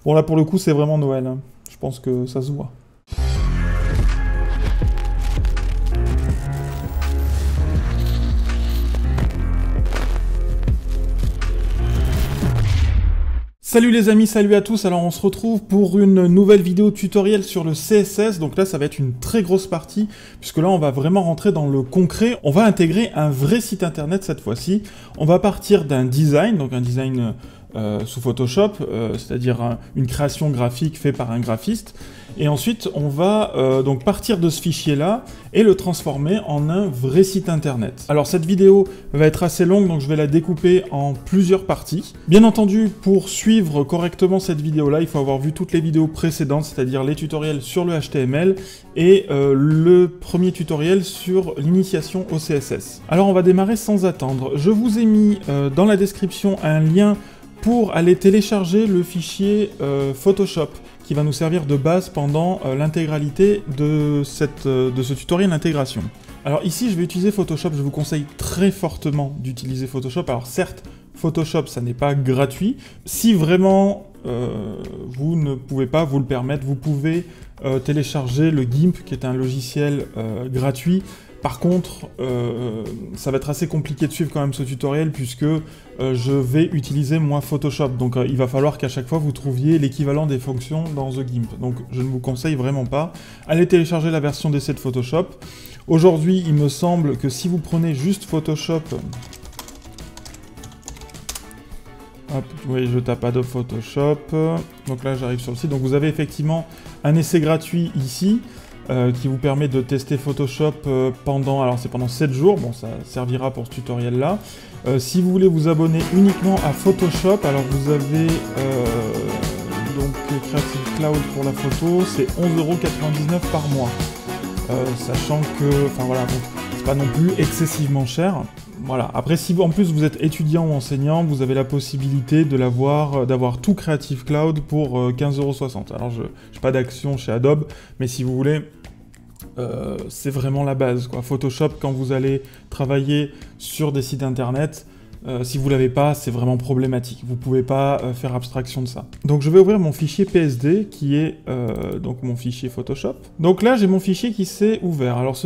Bon là pour le coup c'est vraiment Noël, hein. Je pense que ça se voit. Salut les amis, salut à tous. Alors on se retrouve pour une nouvelle vidéo tutoriel sur le CSS. Donc là ça va être une très grosse partie puisque là on va vraiment rentrer dans le concret. On va intégrer un vrai site internet cette fois-ci. On va partir d'un design, donc un design sous Photoshop, c'est-à-dire une création graphique faite par un graphiste. Et ensuite, on va donc partir de ce fichier-là et le transformer en un vrai site internet. Alors cette vidéo va être assez longue, donc je vais la découper en plusieurs parties. Bien entendu, pour suivre correctement cette vidéo-là, il faut avoir vu toutes les vidéos précédentes, c'est-à-dire les tutoriels sur le HTML et le premier tutoriel sur l'initiation au CSS. Alors on va démarrer sans attendre. Je vous ai mis dans la description un lien pour aller télécharger le fichier Photoshop qui va nous servir de base pendant l'intégralité de ce tutoriel d'intégration. Alors ici, je vais utiliser Photoshop. Je vous conseille très fortement d'utiliser Photoshop. Alors certes, Photoshop, ça n'est pas gratuit. Si vraiment vous ne pouvez pas vous le permettre, vous pouvez télécharger le GIMP, qui est un logiciel gratuit. Par contre, ça va être assez compliqué de suivre quand même ce tutoriel puisque je vais utiliser moi Photoshop. Donc il va falloir qu'à chaque fois vous trouviez l'équivalent des fonctions dans The GIMP. Donc je ne vous conseille vraiment pas. Allez télécharger la version d'essai de Photoshop. Aujourd'hui, il me semble que si vous prenez juste Photoshop... Hop, oui, je tape Adobe Photoshop. Donc là, j'arrive sur le site. Donc vous avez effectivement un essai gratuit ici. Qui vous permet de tester Photoshop pendant 7 jours, bon ça servira pour ce tutoriel là. Si vous voulez vous abonner uniquement à Photoshop, alors vous avez donc Creative Cloud pour la photo, c'est 11,99 € par mois. Sachant que, enfin voilà, c'est pas non plus excessivement cher. Voilà. Après, si en plus vous êtes étudiant ou enseignant, vous avez la possibilité de d'avoir tout Creative Cloud pour 15,60 €. Alors, je n'ai pas d'action chez Adobe, mais si vous voulez, c'est vraiment la base, quoi. Photoshop, quand vous allez travailler sur des sites internet, si vous l'avez pas, c'est vraiment problématique. Vous pouvez pas faire abstraction de ça. Donc je vais ouvrir mon fichier PSD qui est donc mon fichier Photoshop. Donc là j'ai mon fichier qui s'est ouvert. Alors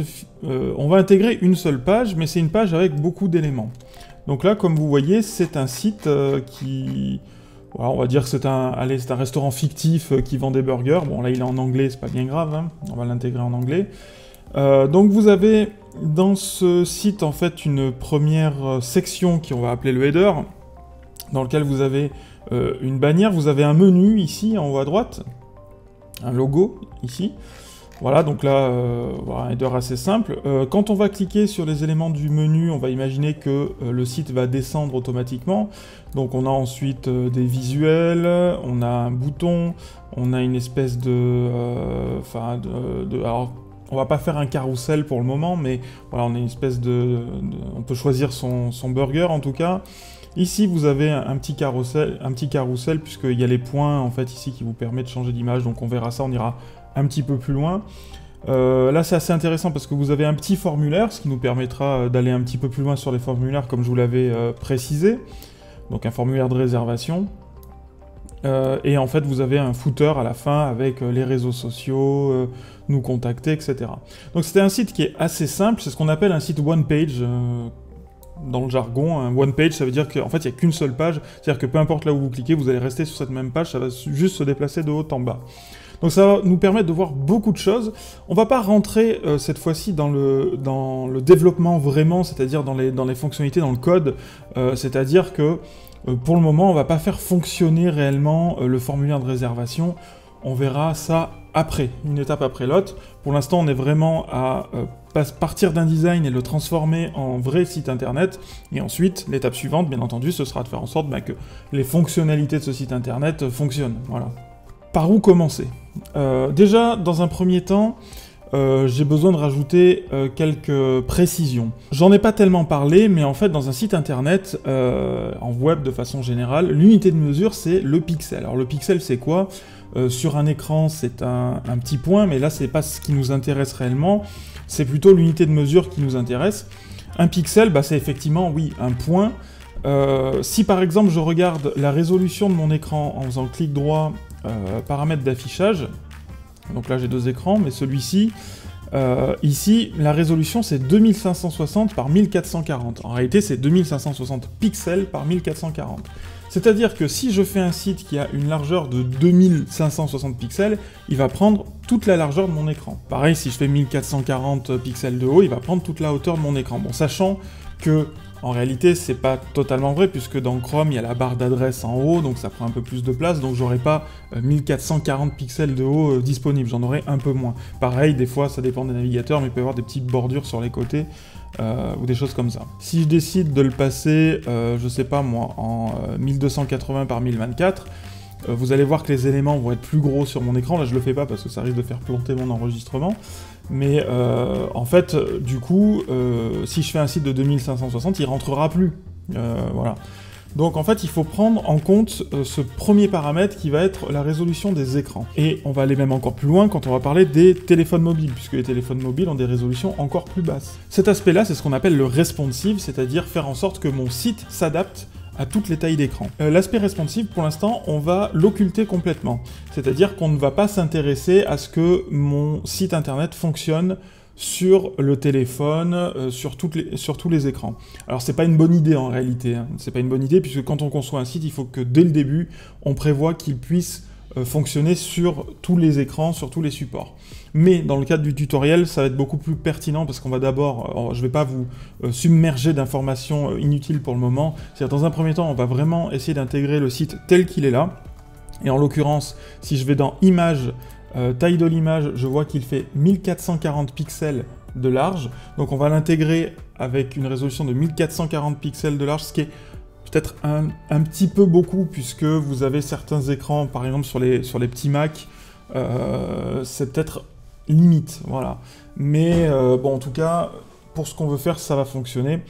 on va intégrer une seule page, mais c'est une page avec beaucoup d'éléments. Donc là comme vous voyez c'est un site qui... Voilà, on va dire que c'est un restaurant fictif qui vend des burgers. Bon là il est en anglais, c'est pas bien grave, hein. On va l'intégrer en anglais. Donc vous avez dans ce site en fait une première section qu'on va appeler le header, dans lequel vous avez une bannière, vous avez un menu ici en haut à droite, un logo ici. Voilà, donc là, voilà, un header assez simple. Quand on va cliquer sur les éléments du menu, on va imaginer que le site va descendre automatiquement. Donc on a ensuite des visuels, on a un bouton, on a une espèce de... alors, on va pas faire un carrousel pour le moment, mais voilà, on a une espèce on peut choisir son burger en tout cas. Ici, vous avez un petit carrousel, puisqu'il y a les points en fait ici qui vous permettent de changer d'image, donc on verra ça, on ira un petit peu plus loin. Là, c'est assez intéressant parce que vous avez un petit formulaire, ce qui nous permettra d'aller un petit peu plus loin sur les formulaires, comme je vous l'avais précisé. Donc un formulaire de réservation. Et en fait, vous avez un footer à la fin avec les réseaux sociaux, nous contacter, etc. Donc c'était un site qui est assez simple, c'est ce qu'on appelle un site one page dans le jargon. Un one page, ça veut dire qu'en fait, il n'y a qu'une seule page, c'est-à-dire que peu importe là où vous cliquez, vous allez rester sur cette même page, ça va juste se déplacer de haut en bas. Donc ça va nous permettre de voir beaucoup de choses. On va pas rentrer cette fois-ci dans le développement vraiment, c'est-à-dire dans les fonctionnalités, dans le code, c'est-à-dire que pour le moment, on va pas faire fonctionner réellement le formulaire de réservation. On verra ça après, une étape après l'autre. Pour l'instant, on est vraiment à partir d'un design et le transformer en vrai site internet. Et ensuite, l'étape suivante, bien entendu, ce sera de faire en sorte que les fonctionnalités de ce site internet fonctionnent. Voilà. Par où commencer ? Déjà, dans un premier temps, j'ai besoin de rajouter quelques précisions. J'en ai pas tellement parlé, mais en fait, dans un site internet, en web de façon générale, l'unité de mesure, c'est le pixel. Alors le pixel, c'est quoi ? Sur un écran, c'est un petit point, mais là, c'est pas ce qui nous intéresse réellement, c'est plutôt l'unité de mesure qui nous intéresse. Un pixel, c'est effectivement, oui, un point. Si par exemple, je regarde la résolution de mon écran en faisant clic droit paramètres d'affichage. Donc là j'ai 2 écrans, mais celui-ci, ici, la résolution c'est 2560 par 1440. En réalité c'est 2560 pixels par 1440. C'est-à-dire que si je fais un site qui a une largeur de 2560 pixels, il va prendre toute la largeur de mon écran. Pareil, si je fais 1440 pixels de haut, il va prendre toute la hauteur de mon écran. Bon, sachant que, en réalité, c'est pas totalement vrai, puisque dans Chrome, il y a la barre d'adresse en haut, donc ça prend un peu plus de place, donc j'aurai pas 1440 pixels de haut disponibles, j'en aurai un peu moins. Pareil, des fois, ça dépend des navigateurs, mais il peut y avoir des petites bordures sur les côtés, ou des choses comme ça. Si je décide de le passer, je sais pas moi, en 1280 par 1024, vous allez voir que les éléments vont être plus gros sur mon écran. Là, je le fais pas parce que ça risque de faire planter mon enregistrement. Mais en fait, du coup, si je fais un site de 2560, il rentrera plus. Voilà. Donc en fait, il faut prendre en compte ce premier paramètre qui va être la résolution des écrans. Et on va aller même encore plus loin quand on va parler des téléphones mobiles, puisque les téléphones mobiles ont des résolutions encore plus basses. Cet aspect-là, c'est ce qu'on appelle le responsive, c'est-à-dire faire en sorte que mon site s'adapte à toutes les tailles d'écran. L'aspect responsive, pour l'instant, on va l'occulter complètement. C'est-à-dire qu'on ne va pas s'intéresser à ce que mon site internet fonctionne sur le téléphone, sur tous les écrans. Alors c'est pas une bonne idée en réalité, hein. C'est pas une bonne idée puisque quand on conçoit un site, il faut que dès le début, on prévoit qu'il puisse fonctionner sur tous les écrans, sur tous les supports. Mais dans le cadre du tutoriel, ça va être beaucoup plus pertinent parce qu'on va d'abord, je vais pas vous submerger d'informations inutiles pour le moment, c'est-à-dire dans un premier temps, on va vraiment essayer d'intégrer le site tel qu'il est là, et en l'occurrence, si je vais dans Images, taille de l'image, je vois qu'il fait 1440 pixels de large, donc on va l'intégrer avec une résolution de 1440 pixels de large, ce qui est peut-être un petit peu beaucoup, puisque vous avez certains écrans, par exemple sur les petits Mac, c'est peut-être limite, voilà. Mais bon, en tout cas, pour ce qu'on veut faire, ça va fonctionner.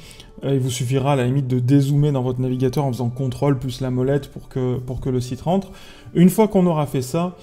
Il vous suffira à la limite de dézoomer dans votre navigateur en faisant CTRL plus la molette pour que le site rentre. Une fois qu'on aura fait ça,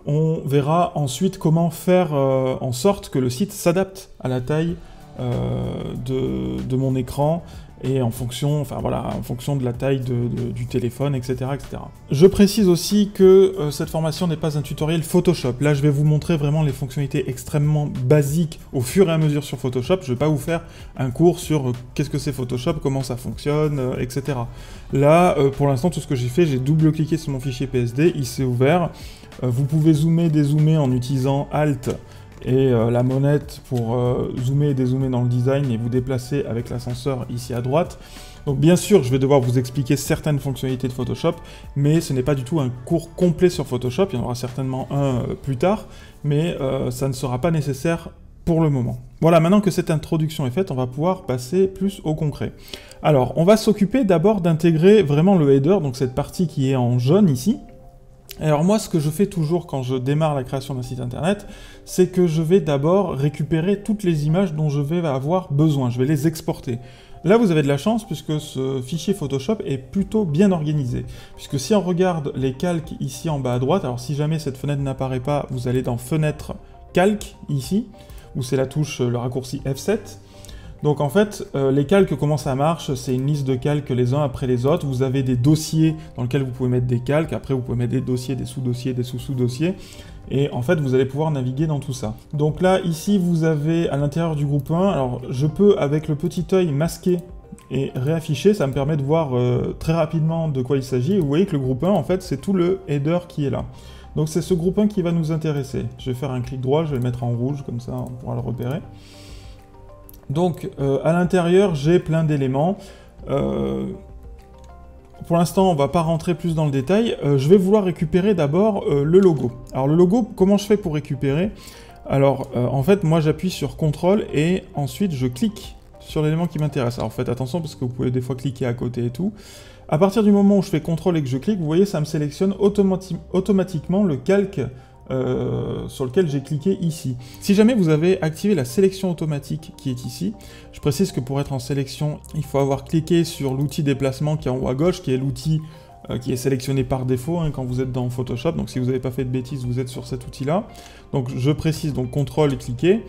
on verra ensuite comment faire en sorte que le site s'adapte à la taille de mon écran et en fonction, enfin voilà, en fonction de la taille du téléphone, etc., etc. Je précise aussi que cette formation n'est pas un tutoriel Photoshop. Là, je vais vous montrer vraiment les fonctionnalités extrêmement basiques au fur et à mesure sur Photoshop. Je ne vais pas vous faire un cours sur qu'est-ce que c'est Photoshop, comment ça fonctionne, etc. Là, pour l'instant, tout ce que j'ai fait, j'ai double-cliqué sur mon fichier PSD, il s'est ouvert. Vous pouvez zoomer, dézoomer en utilisant Alt et la molette pour zoomer et dézoomer dans le design et vous déplacer avec l'ascenseur ici à droite. Donc bien sûr, je vais devoir vous expliquer certaines fonctionnalités de Photoshop, mais ce n'est pas du tout un cours complet sur Photoshop, il y en aura certainement un plus tard, mais ça ne sera pas nécessaire pour le moment. Voilà, maintenant que cette introduction est faite, on va pouvoir passer plus au concret. Alors, on va s'occuper d'abord d'intégrer vraiment le header, donc cette partie qui est en jaune ici. Alors moi, ce que je fais toujours quand je démarre la création d'un site internet, c'est que je vais d'abord récupérer toutes les images dont je vais avoir besoin, je vais les exporter. Là, vous avez de la chance puisque ce fichier Photoshop est plutôt bien organisé. Puisque si on regarde les calques ici en bas à droite, alors si jamais cette fenêtre n'apparaît pas, vous allez dans Fenêtre, Calque, ici, où c'est la touche, le raccourci F7. Donc en fait, les calques, comment ça marche? C'est une liste de calques les uns après les autres. Vous avez des dossiers dans lesquels vous pouvez mettre des calques. Après, vous pouvez mettre des dossiers, des sous-dossiers, des sous-sous-dossiers. Et en fait, vous allez pouvoir naviguer dans tout ça. Donc là, ici, vous avez à l'intérieur du groupe 1, alors je peux, avec le petit œil, masquer et réafficher. Ça me permet de voir très rapidement de quoi il s'agit. Et vous voyez que le groupe 1, en fait, c'est tout le header qui est là. Donc c'est ce groupe 1 qui va nous intéresser. Je vais faire un clic droit, je vais le mettre en rouge, comme ça on pourra le repérer. Donc, à l'intérieur, j'ai plein d'éléments. Pour l'instant, on ne va pas rentrer plus dans le détail. Je vais vouloir récupérer d'abord le logo. Alors, le logo, comment je fais pour récupérer? Alors, en fait, moi, j'appuie sur CTRL et ensuite, je clique sur l'élément qui m'intéresse. Alors, faites attention parce que vous pouvez des fois cliquer à côté et tout. À partir du moment où je fais CTRL et que je clique, vous voyez, ça me sélectionne automatiquement le calque sur lequel j'ai cliqué ici. Si jamais vous avez activé la sélection automatique qui est ici, je précise que pour être en sélection, il faut avoir cliqué sur l'outil déplacement qui est en haut à gauche, qui est l'outil qui est sélectionné par défaut hein, quand vous êtes dans Photoshop. Donc si vous n'avez pas fait de bêtises, vous êtes sur cet outil-là. Donc je précise, donc CTRL et cliquer.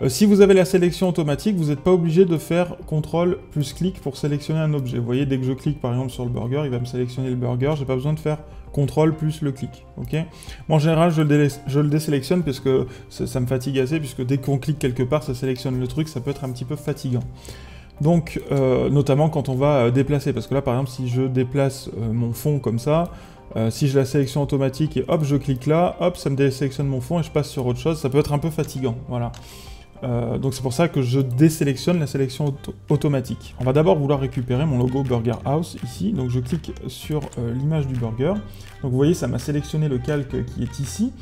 Si vous avez la sélection automatique, vous n'êtes pas obligé de faire CTRL plus clic pour sélectionner un objet. Vous voyez, dès que je clique par exemple sur le burger, il va me sélectionner le burger, j'ai pas besoin de faire CTRL plus le clic, ok. Moi en général, je le désélectionne parce que ça me fatigue assez, puisque dès qu'on clique quelque part, ça sélectionne le truc, ça peut être un petit peu fatigant. Donc, notamment quand on va déplacer, parce que là par exemple, si je déplace mon fond comme ça, si j'ai la sélection automatique et hop, je clique là, hop, ça me désélectionne mon fond et je passe sur autre chose, ça peut être un peu fatigant, voilà. Donc c'est pour ça que je désélectionne la sélection automatique. On va d'abord vouloir récupérer mon logo Burger House ici, donc je clique sur l'image du burger. Donc vous voyez, ça m'a sélectionné le calque qui est ici.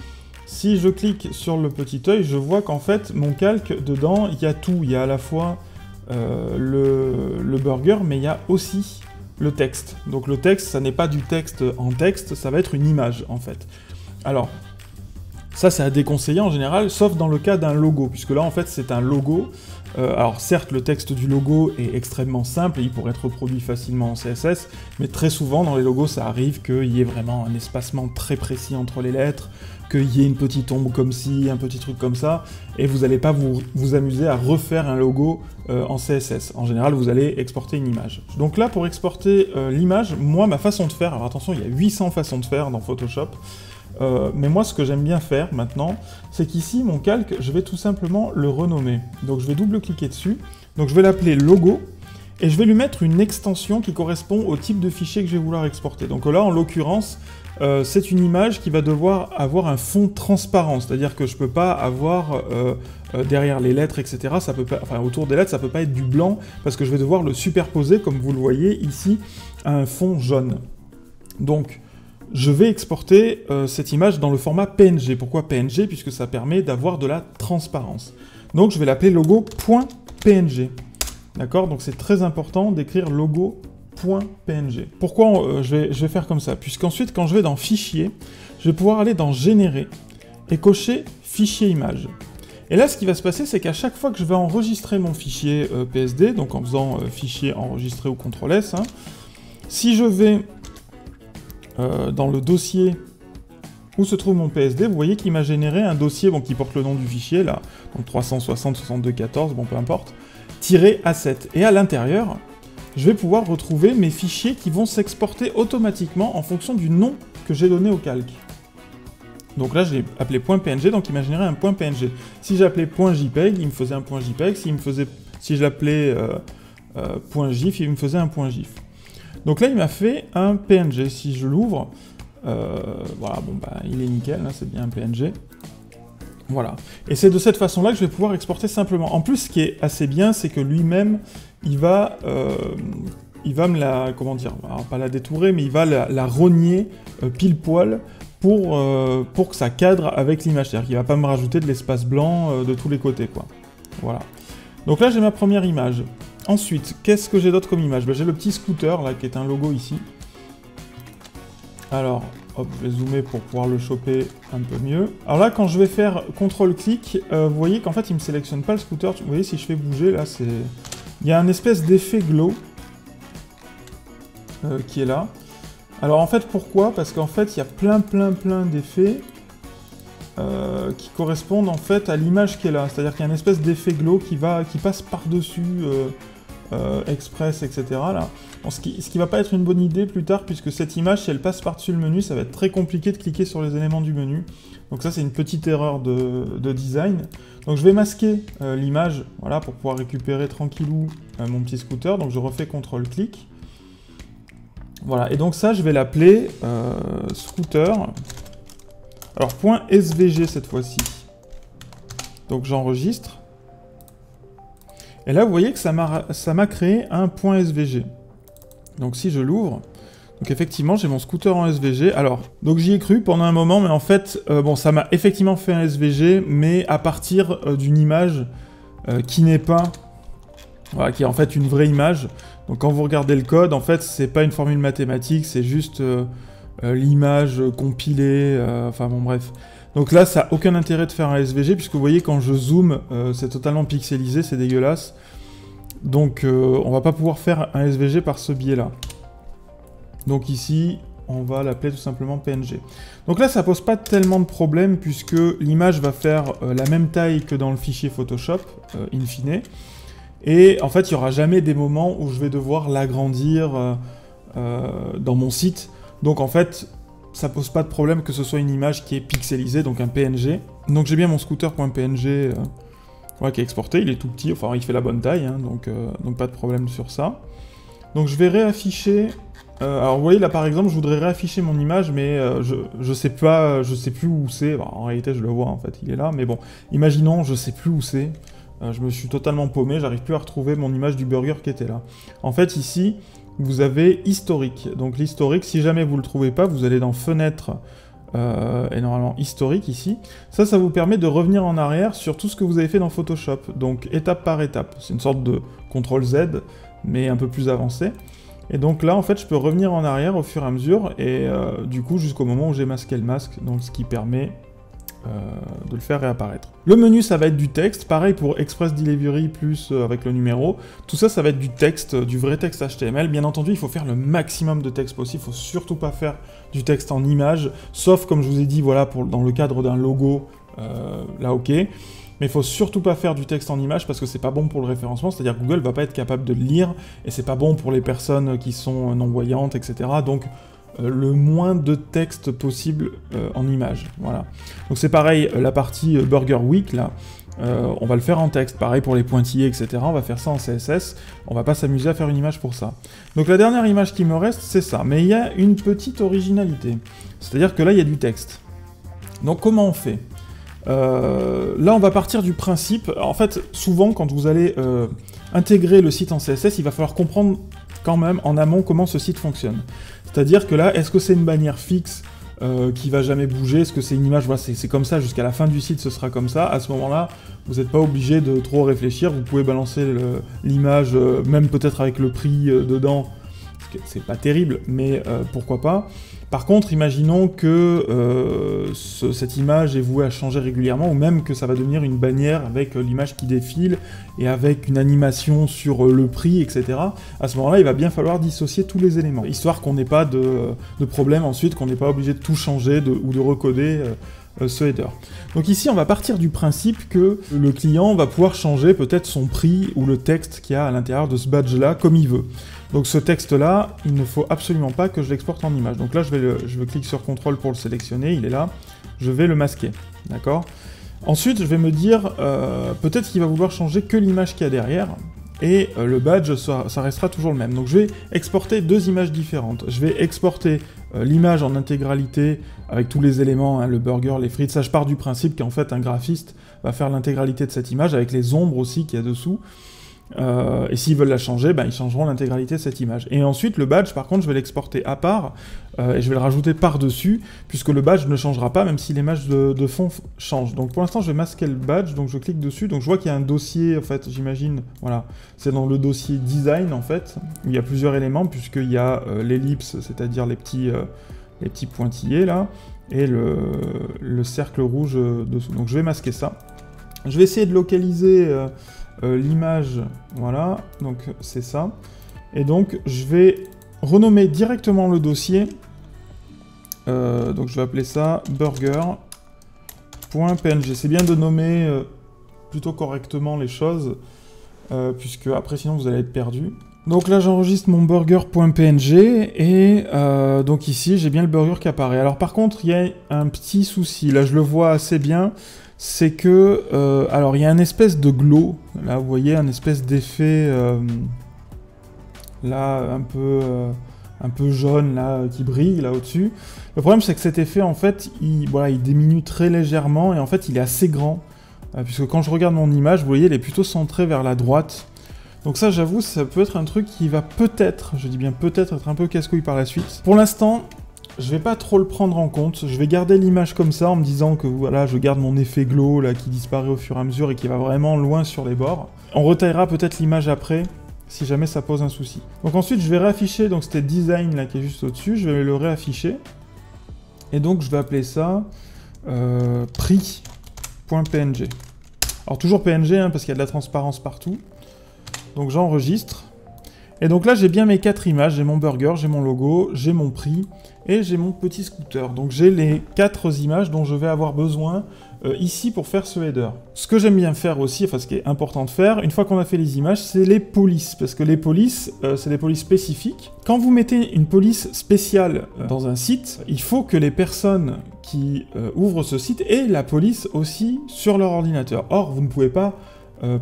Si je clique sur le petit œil, je vois qu'en fait, mon calque, dedans, il y a tout. Il y a à la fois le burger, mais il y a aussi le texte. Donc le texte, ça n'est pas du texte en texte, ça va être une image en fait. Alors, ça c'est à déconseiller en général, sauf dans le cas d'un logo, puisque là en fait c'est un logo. Alors certes, le texte du logo est extrêmement simple et il pourrait être reproduit facilement en CSS, mais très souvent dans les logos ça arrive qu'il y ait vraiment un espacement très précis entre les lettres, qu'il y ait une petite ombre comme ci, un petit truc comme ça, et vous n'allez pas vous amuser à refaire un logo en CSS. En général, vous allez exporter une image. Donc là, pour exporter l'image, moi, ma façon de faire, alors attention, il y a 800 façons de faire dans Photoshop, mais moi, ce que j'aime bien faire maintenant, c'est qu'ici, mon calque, je vais tout simplement le renommer. Donc je vais double-cliquer dessus, donc je vais l'appeler logo, et je vais lui mettre une extension qui correspond au type de fichier que je vais vouloir exporter. Donc là, en l'occurrence, c'est une image qui va devoir avoir un fond transparent, c'est-à-dire que je ne peux pas avoir derrière les lettres, etc., ça peut pas, enfin autour des lettres, ça ne peut pas être du blanc, parce que je vais devoir le superposer, comme vous le voyez ici, à un fond jaune. Donc, je vais exporter cette image dans le format PNG. Pourquoi PNG? Puisque ça permet d'avoir de la transparence. Donc, je vais l'appeler logo.png. D'accord? Donc, c'est très important d'écrire logo.png. Pourquoi je vais faire comme ça? Puisqu'ensuite, quand je vais dans Fichier, je vais pouvoir aller dans Générer et cocher Fichier image. Et là, ce qui va se passer, c'est qu'à chaque fois que je vais enregistrer mon fichier PSD, donc en faisant Fichier enregistré ou CTRL-S, hein, si je vais dans le dossier où se trouve mon PSD, vous voyez qu'il m'a généré un dossier qui porte le nom du fichier, là, donc 360.62.14, bon peu importe, -A7. Et à l'intérieur, je vais pouvoir retrouver mes fichiers qui vont s'exporter automatiquement en fonction du nom que j'ai donné au calque. Donc là, je l'ai appelé .png, donc il m'a généré un .png. Si j'appelais .jpeg, il me faisait un .jpeg. Si je l'appelais .gif, il me faisait un .gif. Donc là, il m'a fait un PNG. Si je l'ouvre, voilà, bon, bah, il est nickel, hein, c'est bien un PNG. Voilà. Et c'est de cette façon-là que je vais pouvoir exporter simplement. En plus, ce qui est assez bien, c'est que lui-même, il va me la, comment dire, alors pas la détourer, mais il va la rogner pile poil pour que ça cadre avec l'image. C'est-à-dire qu'il va pas me rajouter de l'espace blanc de tous les côtés, quoi. Voilà. Donc là, j'ai ma première image. Ensuite, qu'est-ce que j'ai d'autre comme image? J'ai le petit scooter, là, qui est un logo ici. Alors, hop, je vais zoomer pour pouvoir le choper un peu mieux. Alors là, quand je vais faire CTRL-clic, vous voyez qu'en fait, il ne me sélectionne pas le scooter. Vous voyez, si je fais bouger, là, c'est... Il y a un espèce d'effet glow qui est là. Alors en fait, pourquoi? Parce qu'en fait, il y a plein d'effets qui correspondent en fait à l'image qui est là. C'est-à-dire qu'il y a une espèce d'effet glow qui passe par-dessus Express, etc. Là. Bon, ce qui va pas être une bonne idée plus tard, puisque cette image, si elle passe par-dessus le menu, ça va être très compliqué de cliquer sur les éléments du menu. Donc ça, c'est une petite erreur de design. Donc je vais masquer l'image, voilà, pour pouvoir récupérer tranquillou mon petit scooter. Donc je refais CTRL-clic. Voilà, et donc ça, je vais l'appeler scooter. Alors, .svg cette fois-ci. Donc j'enregistre. Et là, vous voyez que ça m'a créé un .svg. Donc si je l'ouvre, donc effectivement, j'ai mon scooter en SVG. Alors, donc j'y ai cru pendant un moment, mais en fait, bon, ça m'a effectivement fait un SVG, mais à partir d'une image qui n'est pas... Voilà, qui est en fait une vraie image. Donc quand vous regardez le code, en fait, c'est pas une formule mathématique, c'est juste l'image compilée, enfin bon, bref. Donc là, ça n'a aucun intérêt de faire un SVG, puisque vous voyez, quand je zoome, c'est totalement pixelisé, c'est dégueulasse. Donc on va pas pouvoir faire un SVG par ce biais-là. Donc ici, on va l'appeler tout simplement PNG. Donc là, ça pose pas tellement de problème puisque l'image va faire la même taille que dans le fichier Photoshop, in fine. Et en fait, il n'y aura jamais des moments où je vais devoir l'agrandir dans mon site. Donc en fait, ça pose pas de problème que ce soit une image qui est pixelisée, donc un PNG. Donc j'ai bien mon scooter.png qui est exporté, il est tout petit, enfin il fait la bonne taille, hein, donc pas de problème sur ça. Donc je vais réafficher... alors vous voyez là par exemple, je voudrais réafficher mon image, mais je sais plus où c'est. En réalité je le vois en fait, il est là, mais bon, imaginons, je sais plus où c'est. Je me suis totalement paumé, j'arrive plus à retrouver mon image du burger qui était là. En fait ici, vous avez historique. Donc l'historique, si jamais vous le trouvez pas, vous allez dans fenêtre et normalement historique ici. Ça vous permet de revenir en arrière sur tout ce que vous avez fait dans Photoshop. Donc étape par étape. C'est une sorte de CTRL Z, mais un peu plus avancé. Et donc là, en fait, je peux revenir en arrière au fur et à mesure, et du coup, jusqu'au moment où j'ai masqué le masque, donc ce qui permet de le faire réapparaître. Le menu, ça va être du texte, pareil pour Express Delivery plus avec le numéro. Tout ça, ça va être du texte, du vrai texte HTML. Bien entendu, il faut faire le maximum de texte possible, il faut surtout pas faire du texte en image, sauf comme je vous ai dit, voilà, dans le cadre d'un logo, là ok. Mais il faut surtout pas faire du texte en image parce que c'est pas bon pour le référencement, c'est-à-dire que Google va pas être capable de le lire, et c'est pas bon pour les personnes qui sont non-voyantes, etc. Donc le moins de texte possible en image, voilà. Donc c'est pareil, la partie Burger Week, là, on va le faire en texte, pareil pour les pointillés, etc. On va faire ça en CSS, on va pas s'amuser à faire une image pour ça. Donc la dernière image qui me reste, c'est ça, mais il y a une petite originalité, c'est-à-dire que là, il y a du texte. Donc comment on fait ? Là, on va partir du principe, en fait, souvent, quand vous allez intégrer le site en CSS, il va falloir comprendre quand même en amont comment ce site fonctionne. C'est-à-dire que là, est-ce que c'est une bannière fixe qui va jamais bouger? Est-ce que c'est une image, voilà, c'est comme ça, jusqu'à la fin du site, ce sera comme ça. À ce moment-là, vous n'êtes pas obligé de trop réfléchir, vous pouvez balancer l'image, même peut-être avec le prix dedans, c'est pas terrible, mais pourquoi pas. Par contre, imaginons que cette image est vouée à changer régulièrement, ou même que ça va devenir une bannière avec l'image qui défile, et avec une animation sur le prix, etc. À ce moment-là, il va bien falloir dissocier tous les éléments, histoire qu'on n'ait pas de problème ensuite, qu'on n'est pas obligé de tout changer ou de recoder ce header. Donc ici, on va partir du principe que le client va pouvoir changer peut-être son prix, ou le texte qu'il y a à l'intérieur de ce badge-là, comme il veut. Donc ce texte-là, il ne faut absolument pas que je l'exporte en image. Donc là, je vais cliquer sur CTRL pour le sélectionner, il est là. Je vais le masquer, d'accord? Ensuite, je vais me dire, peut-être qu'il va vouloir changer que l'image qu'il y a derrière, et le badge, ça restera toujours le même. Donc je vais exporter deux images différentes. Je vais exporter l'image en intégralité, avec tous les éléments, hein, le burger, les frites. Ça, je pars du principe qu'en fait, un graphiste va faire l'intégralité de cette image, avec les ombres aussi qu'il y a dessous. Et s'ils veulent la changer, ben, ils changeront l'intégralité de cette image. Et ensuite, le badge, par contre, je vais l'exporter à part, et je vais le rajouter par-dessus, puisque le badge ne changera pas, même si l'image de fond change. Donc pour l'instant, je vais masquer le badge, donc je clique dessus, donc je vois qu'il y a un dossier, en fait, j'imagine, voilà, c'est dans le dossier design, en fait, où il y a plusieurs éléments, puisqu'il y a l'ellipse, c'est-à-dire les petits pointillés, là, et le cercle rouge dessous. Donc je vais masquer ça. Je vais essayer de localiser... l'image, voilà, donc c'est ça. Et donc je vais renommer directement le dossier, donc je vais appeler ça burger.png. C'est bien de nommer plutôt correctement les choses, puisque après sinon vous allez être perdu. Donc là j'enregistre mon burger.png, et donc ici j'ai bien le burger qui apparaît. Alors par contre il y a un petit souci, là je le vois assez bien, c'est que, alors il y a une espèce de glow, là vous voyez, un espèce d'effet, là un peu jaune, là, qui brille, là au-dessus. Le problème c'est que cet effet, en fait, voilà, il diminue très légèrement, et en fait il est assez grand, puisque quand je regarde mon image, vous voyez, elle est plutôt centrée vers la droite. Donc ça, j'avoue, ça peut être un truc qui va peut-être, je dis bien peut-être, être un peu casse-couille par la suite. Pour l'instant, je vais pas trop le prendre en compte, je vais garder l'image comme ça en me disant que voilà, je garde mon effet glow là qui disparaît au fur et à mesure et qui va vraiment loin sur les bords. On retaillera peut-être l'image après si jamais ça pose un souci. Donc ensuite je vais réafficher, donc c'était design là qui est juste au-dessus, je vais le réafficher. Et donc je vais appeler ça prix.png. Alors toujours PNG hein, parce qu'il y a de la transparence partout. Donc j'enregistre. Et donc là, j'ai bien mes 4 images, j'ai mon burger, j'ai mon logo, j'ai mon prix, et j'ai mon petit scooter. Donc j'ai les 4 images dont je vais avoir besoin ici pour faire ce header. Ce que j'aime bien faire aussi, enfin ce qui est important de faire, une fois qu'on a fait les images, c'est les polices, parce que les polices, c'est des polices spécifiques. Quand vous mettez une police spéciale dans un site, il faut que les personnes qui ouvrent ce site aient la police aussi sur leur ordinateur. Or, vous ne pouvez pas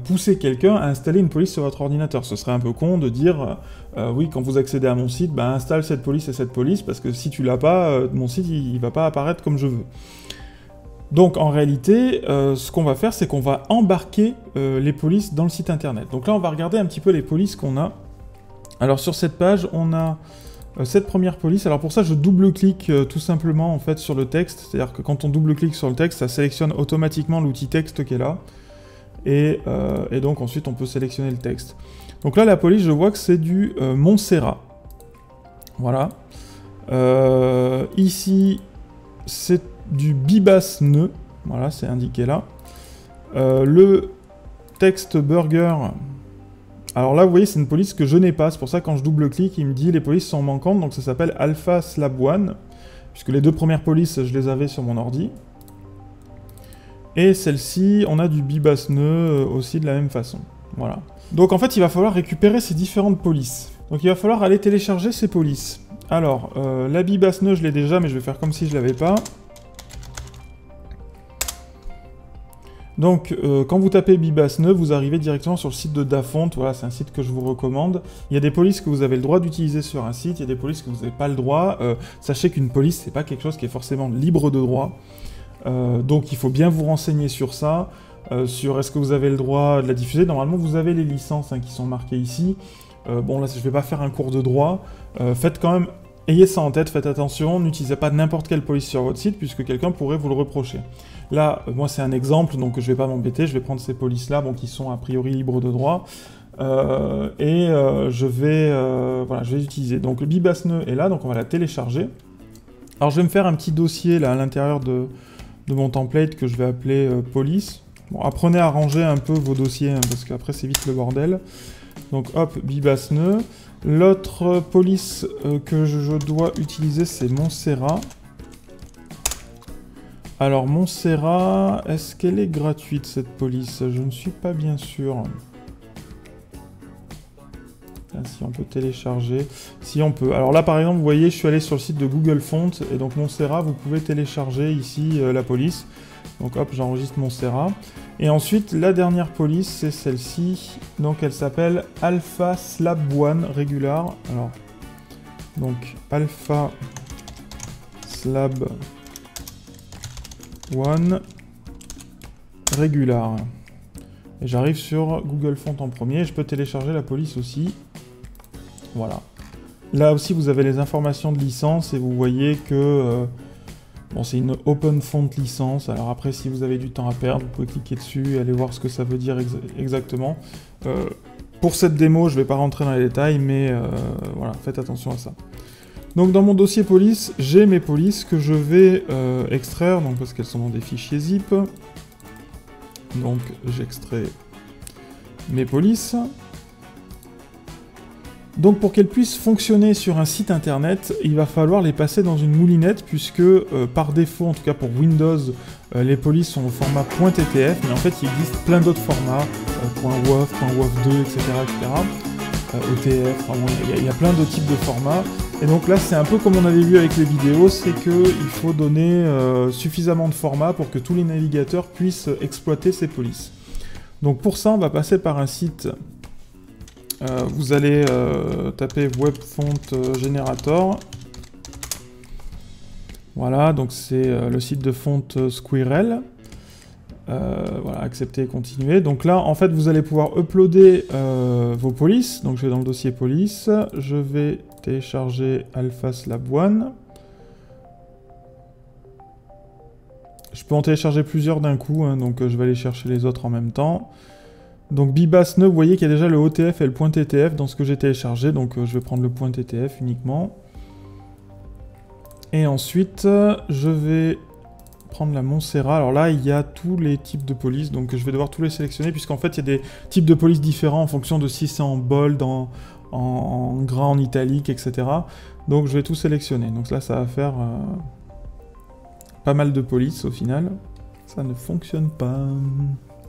pousser quelqu'un à installer une police sur votre ordinateur. Ce serait un peu con de dire oui, quand vous accédez à mon site, bah, installe cette police et cette police, parce que si tu l'as pas, mon site il va pas apparaître comme je veux. Donc en réalité, ce qu'on va faire, c'est qu'on va embarquer les polices dans le site internet. Donc là, on va regarder un petit peu les polices qu'on a. Alors sur cette page, on a cette première police. Alors pour ça, je double-clique tout simplement en fait sur le texte. C'est-à-dire que quand on double-clique sur le texte, ça sélectionne automatiquement l'outil texte qui est là. Et donc ensuite, on peut sélectionner le texte. Donc là, la police, je vois que c'est du Montserrat. Voilà. Ici, c'est du Bibasneux, voilà, c'est indiqué là. Le texte burger, alors là, vous voyez, c'est une police que je n'ai pas, c'est pour ça que quand je double-clique, il me dit les polices sont manquantes, donc ça s'appelle Alpha Slab One, puisque les 2 premières polices, je les avais sur mon ordi. Et celle-ci, on a du Bibasneux aussi de la même façon, voilà. Donc en fait, il va falloir récupérer ces différentes polices. Donc il va falloir aller télécharger ces polices. Alors, la Bibasneux, je l'ai déjà, mais je vais faire comme si je l'avais pas. Donc, quand vous tapez Bibasneux, vous arrivez directement sur le site de Dafont. Voilà, c'est un site que je vous recommande. Il y a des polices que vous avez le droit d'utiliser sur un site, il y a des polices que vous n'avez pas le droit. Sachez qu'une police, c'est pas quelque chose qui est forcément libre de droit. Donc, il faut bien vous renseigner sur ça, sur est-ce que vous avez le droit de la diffuser. Normalement, vous avez les licences qui sont marquées ici. Bon, là, je vais pas faire un cours de droit. Faites quand même... Ayez ça en tête, faites attention, n'utilisez pas n'importe quelle police sur votre site, puisque quelqu'un pourrait vous le reprocher. Là, moi c'est un exemple, donc je vais pas m'embêter, je vais prendre ces polices-là, bon, qui sont a priori libres de droit, je vais l'utiliser. Donc le Bibasneux est là, donc on va la télécharger. Alors je vais me faire un petit dossier là à l'intérieur de mon template que je vais appeler police. Bon, apprenez à ranger un peu vos dossiers, hein, parce qu'après c'est vite le bordel. Donc hop, Bibasneux. L'autre police que je dois utiliser, c'est Montserrat. Alors Montserrat, est-ce qu'elle est gratuite cette police? Je ne suis pas bien sûr. Si on peut télécharger. Si on peut. Alors là par exemple, vous voyez, je suis allé sur le site de Google Font, et donc Montserrat, vous pouvez télécharger ici la police. Donc hop, j'enregistre Montserrat. Et ensuite, la dernière police, c'est celle-ci. Donc elle s'appelle Alpha Slab One Regular. Alors, donc Alpha Slab One Regular. Et j'arrive sur Google Font en premier. Je peux télécharger la police aussi. Voilà. Là aussi, vous avez les informations de licence et vous voyez que... bon, c'est une Open Font licence. Alors après, si vous avez du temps à perdre, vous pouvez cliquer dessus et aller voir ce que ça veut dire exactement. Pour cette démo, je ne vais pas rentrer dans les détails, mais voilà, faites attention à ça. Donc dans mon dossier police, j'ai mes polices que je vais extraire, donc parce qu'elles sont dans des fichiers zip. Donc j'extrais mes polices. Donc pour qu'elles puissent fonctionner sur un site internet, il va falloir les passer dans une moulinette, puisque par défaut, en tout cas pour Windows, les polices sont au format .ttf, mais en fait il existe plein d'autres formats, .wav, .wav2, etc. OTF, il y a plein de types de formats. Et donc là c'est un peu comme on avait vu avec les vidéos, c'est qu'il faut donner suffisamment de formats pour que tous les navigateurs puissent exploiter ces polices. Donc pour ça on va passer par un site... vous allez taper Web Font Generator. Voilà, donc c'est le site de Font Squirrel. Voilà, accepter et continuer. Donc là, en fait, vous allez pouvoir uploader vos polices. Donc je vais dans le dossier police. Je vais télécharger Alpha Slab One. Je peux en télécharger plusieurs d'un coup, hein, donc je vais aller chercher les autres en même temps. Donc Bibasneux, vous voyez qu'il y a déjà le OTF et le .ttf dans ce que j'ai téléchargé, donc je vais prendre le .ttf uniquement. Et ensuite, je vais prendre la Montserrat. Alors là, il y a tous les types de polices, donc je vais devoir tous les sélectionner, puisqu'en fait, il y a des types de polices différents en fonction de si c'est en bold, en gras, en italique, etc. Donc je vais tout sélectionner. Donc là, ça va faire pas mal de police au final. Ça ne fonctionne pas.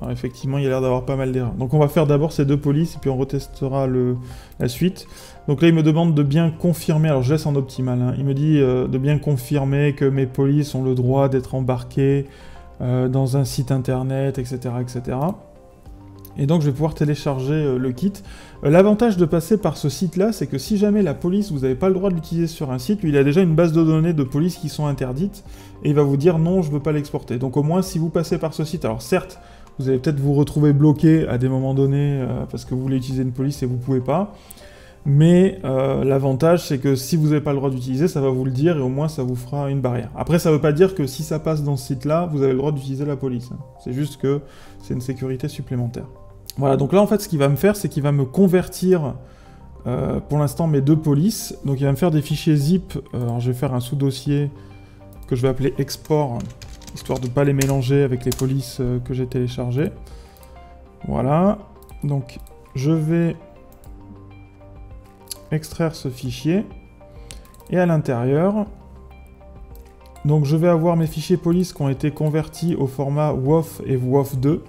Alors effectivement, il y a l'air d'avoir pas mal d'erreurs. Donc on va faire d'abord ces 2 polices et puis on retestera la suite. Donc là, il me demande de bien confirmer, alors je laisse en optimal, hein. Il me dit de bien confirmer que mes polices ont le droit d'être embarquées dans un site internet, etc., etc. Et donc je vais pouvoir télécharger le kit. L'avantage de passer par ce site-là, c'est que si jamais la police, vous n'avez pas le droit de l'utiliser sur un site, lui, il a déjà une base de données de police qui sont interdites, et il va vous dire non, je ne veux pas l'exporter. Donc au moins, si vous passez par ce site, alors certes, vous allez peut-être vous retrouver bloqué à des moments donnés, parce que vous voulez utiliser une police et vous ne pouvez pas, mais l'avantage, c'est que si vous n'avez pas le droit d'utiliser, ça va vous le dire, et au moins, ça vous fera une barrière. Après, ça ne veut pas dire que si ça passe dans ce site-là, vous avez le droit d'utiliser la police. C'est juste que c'est une sécurité supplémentaire. Voilà, donc là, en fait, ce qu'il va me faire, c'est qu'il va me convertir, pour l'instant, mes 2 polices. Donc, il va me faire des fichiers zip. Alors, je vais faire un sous-dossier que je vais appeler export, histoire de ne pas les mélanger avec les polices que j'ai téléchargées. Voilà. Donc, je vais extraire ce fichier. Et à l'intérieur, donc, je vais avoir mes fichiers police qui ont été convertis au format WOF et WOF2.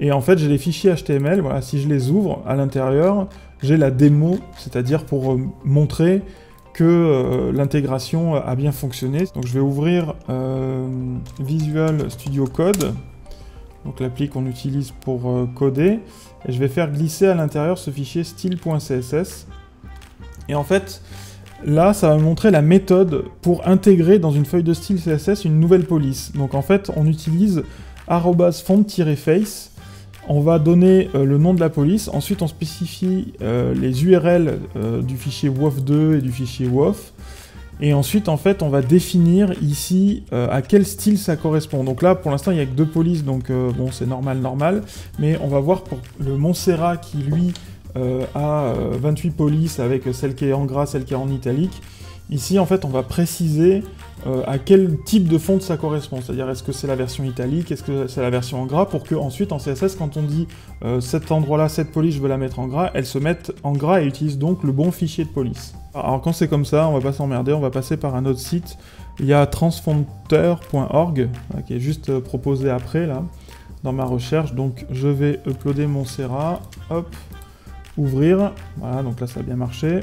Et en fait, j'ai les fichiers HTML, voilà, si je les ouvre, à l'intérieur, j'ai la démo, c'est-à-dire pour montrer que l'intégration a bien fonctionné. Donc je vais ouvrir Visual Studio Code, donc l'appli qu'on utilise pour coder, et je vais faire glisser à l'intérieur ce fichier style.css. Et en fait, là, ça va me montrer la méthode pour intégrer dans une feuille de style CSS une nouvelle police. Donc en fait, on utilise @font-face. On va donner le nom de la police, ensuite on spécifie les URL du fichier WOF2 et du fichier WOF, et ensuite en fait on va définir ici à quel style ça correspond. Donc là pour l'instant il n'y a que 2 polices, donc bon c'est normal, mais on va voir pour le Montserrat qui lui a 28 polices avec celle qui est en gras, celle qui est en italique. Ici en fait on va préciser à quel type de font ça correspond, c'est-à-dire est-ce que c'est la version italique, est-ce que c'est la version en gras, pour que ensuite en CSS, quand on dit cet endroit-là, cette police, je veux la mettre en gras, elle se mette en gras et utilise donc le bon fichier de police. Alors quand c'est comme ça, on va pas s'emmerder, on va passer par un autre site. Il y a transfonder.org, qui est juste proposé après, là, dans ma recherche. Donc je vais uploader mon Montserrat, hop, ouvrir, voilà, donc là ça a bien marché.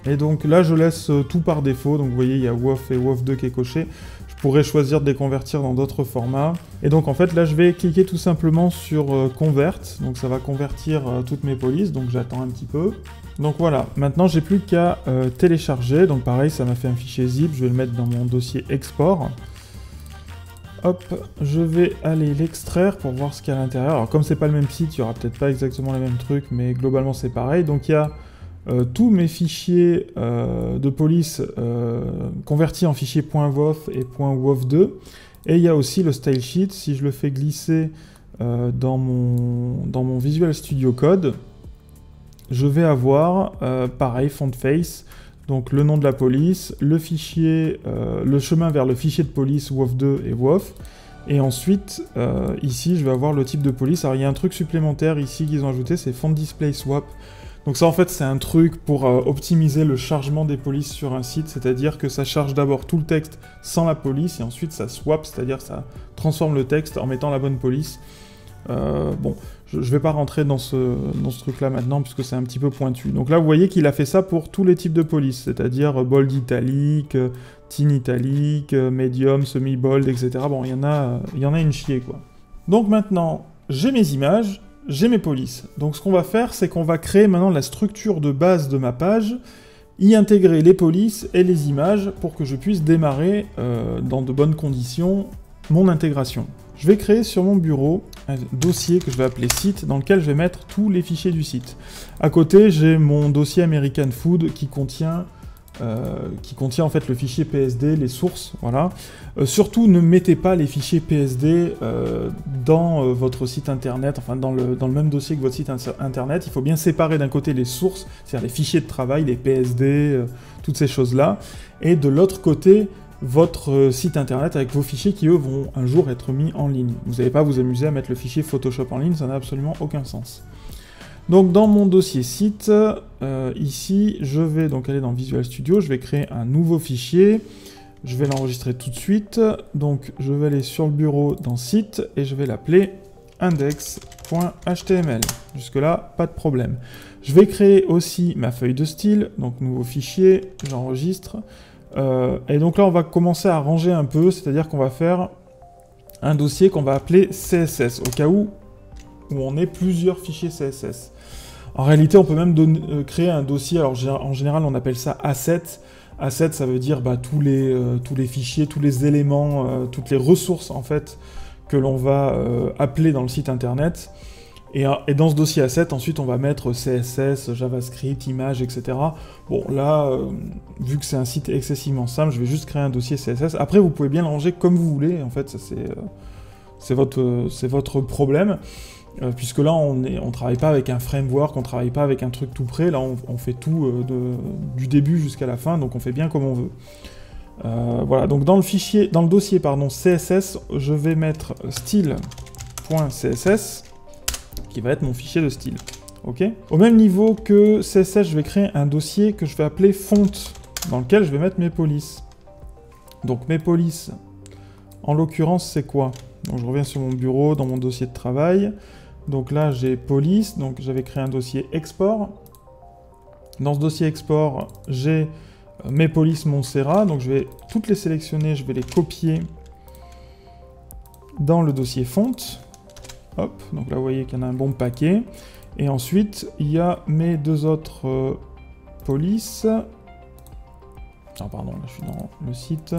Et donc là, je laisse tout par défaut. Donc vous voyez, il y a WOF et WOF2 qui est coché. Je pourrais choisir de les convertir dans d'autres formats. Et donc en fait, là, je vais cliquer tout simplement sur Convert. Donc ça va convertir toutes mes polices. Donc j'attends un petit peu. Donc voilà, maintenant, j'ai plus qu'à télécharger. Donc pareil, ça m'a fait un fichier zip. Je vais le mettre dans mon dossier export. Hop, je vais aller l'extraire pour voir ce qu'il y a à l'intérieur. Alors comme c'est pas le même site, il y aura peut-être pas exactement les mêmes trucs, mais globalement c'est pareil. Donc il y a tous mes fichiers de police convertis en fichiers .wof et .wof2, et il y a aussi le style sheet. Si je le fais glisser dans mon Visual Studio Code, je vais avoir pareil, font face, donc le nom de la police, le fichier, le chemin vers le fichier de police WOF2 et WOF, et ensuite ici je vais avoir le type de police. Alors il y a un truc supplémentaire ici qu'ils ont ajouté, c'est font display swap. Donc ça en fait c'est un truc pour optimiser le chargement des polices sur un site, c'est-à-dire que ça charge d'abord tout le texte sans la police et ensuite ça swap, c'est-à-dire ça transforme le texte en mettant la bonne police. Bon, je vais pas rentrer dans ce truc-là maintenant puisque c'est un petit peu pointu. Donc là vous voyez qu'il a fait ça pour tous les types de police, c'est-à-dire bold italique, teen italique, medium, semi-bold, etc. Bon, il y en a une chier quoi. Donc maintenant, j'ai mes images, j'ai mes polices. Donc ce qu'on va faire, c'est qu'on va créer maintenant la structure de base de ma page, y intégrer les polices et les images pour que je puisse démarrer dans de bonnes conditions mon intégration. Je vais créer sur mon bureau un dossier que je vais appeler site, dans lequel je vais mettre tous les fichiers du site. À côté, j'ai mon dossier American Food qui contient en fait le fichier PSD, les sources, voilà. Surtout, ne mettez pas les fichiers PSD dans votre site internet, enfin dans le même dossier que votre site internet. Il faut bien séparer d'un côté les sources, c'est-à-dire les fichiers de travail, les PSD, toutes ces choses-là, et de l'autre côté, votre site internet avec vos fichiers qui, eux, vont un jour être mis en ligne. Vous n'allez pas vous amuser à mettre le fichier Photoshop en ligne, ça n'a absolument aucun sens. Donc dans mon dossier site, ici, je vais donc aller dans Visual Studio, je vais créer un nouveau fichier, je vais l'enregistrer tout de suite, donc je vais aller sur le bureau dans site et je vais l'appeler index.html. Jusque-là, pas de problème. Je vais créer aussi ma feuille de style, donc nouveau fichier, j'enregistre. Et donc là, on va commencer à ranger un peu, c'est-à-dire qu'on va faire un dossier qu'on va appeler CSS, au cas où on ait plusieurs fichiers CSS. En réalité, on peut même créer un dossier, alors en général, on appelle ça asset. Asset, ça veut dire tous les fichiers, tous les éléments, toutes les ressources, en fait, que l'on va appeler dans le site internet. Et dans ce dossier asset, ensuite, on va mettre CSS, JavaScript, images, etc. Bon, là, vu que c'est un site excessivement simple, je vais juste créer un dossier CSS. Après, vous pouvez bien le ranger comme vous voulez. En fait, ça c'est votre problème. Puisque là, on travaille pas avec un framework, on travaille pas avec un truc tout prêt. Là, on fait tout du début jusqu'à la fin, donc on fait bien comme on veut. Voilà, donc dans le dossier CSS, je vais mettre style.css, qui va être mon fichier de style. Ok. Au même niveau que CSS, je vais créer un dossier que je vais appeler font, dans lequel je vais mettre mes polices. Donc mes polices, en l'occurrence, c'est quoi? Donc je reviens sur mon bureau, dans mon dossier de travail. Donc là, j'ai police, donc j'avais créé un dossier export. Dans ce dossier export, j'ai mes polices Montserrat, donc je vais toutes les sélectionner, je vais les copier dans le dossier font. Hop, donc là vous voyez qu'il y en a un bon paquet. Et ensuite, il y a mes deux autres polices. Ah pardon, là je suis dans le site.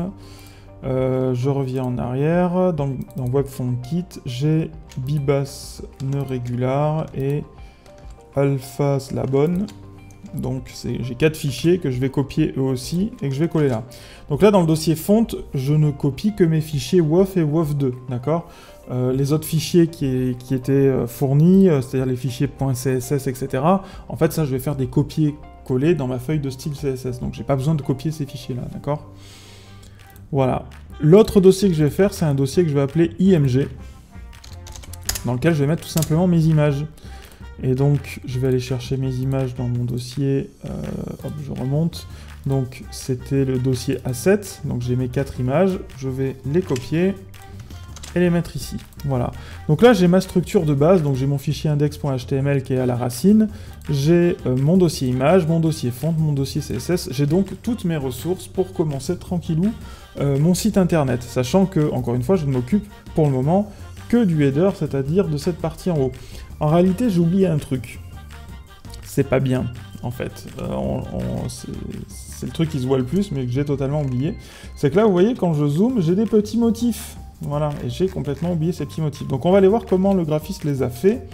Je reviens en arrière. Dans WebFontKit, j'ai Bibas Neregular et Alpha Slabon. Donc j'ai 4 fichiers que je vais copier eux aussi et que je vais coller là. Donc là dans le dossier font, je ne copie que mes fichiers WOF et WOF2, d'accord? Les autres fichiers qui étaient fournis, c'est-à-dire les fichiers .css, etc., en fait ça je vais faire des copier-coller dans ma feuille de style CSS, donc j'ai pas besoin de copier ces fichiers-là, d'accord? Voilà. L'autre dossier que je vais faire, c'est un dossier que je vais appeler IMG, dans lequel je vais mettre tout simplement mes images. Et donc, je vais aller chercher mes images dans mon dossier, hop, je remonte. Donc, c'était le dossier Asset, donc j'ai mes 4 images, je vais les copier et les mettre ici. Voilà. Donc là, j'ai ma structure de base, donc j'ai mon fichier index.html qui est à la racine, j'ai mon dossier image, mon dossier font, mon dossier CSS, j'ai donc toutes mes ressources pour commencer tranquillou mon site internet, sachant que, encore une fois, je ne m'occupe pour le moment que du header, c'est-à-dire de cette partie en haut. En réalité, j'ai oublié un truc. C'est pas bien, en fait. C'est le truc qui se voit le plus, mais que j'ai totalement oublié. C'est que là, vous voyez, quand je zoome, j'ai des petits motifs. Voilà, et j'ai complètement oublié ces petits motifs. Donc on va aller voir comment le graphiste les a fait.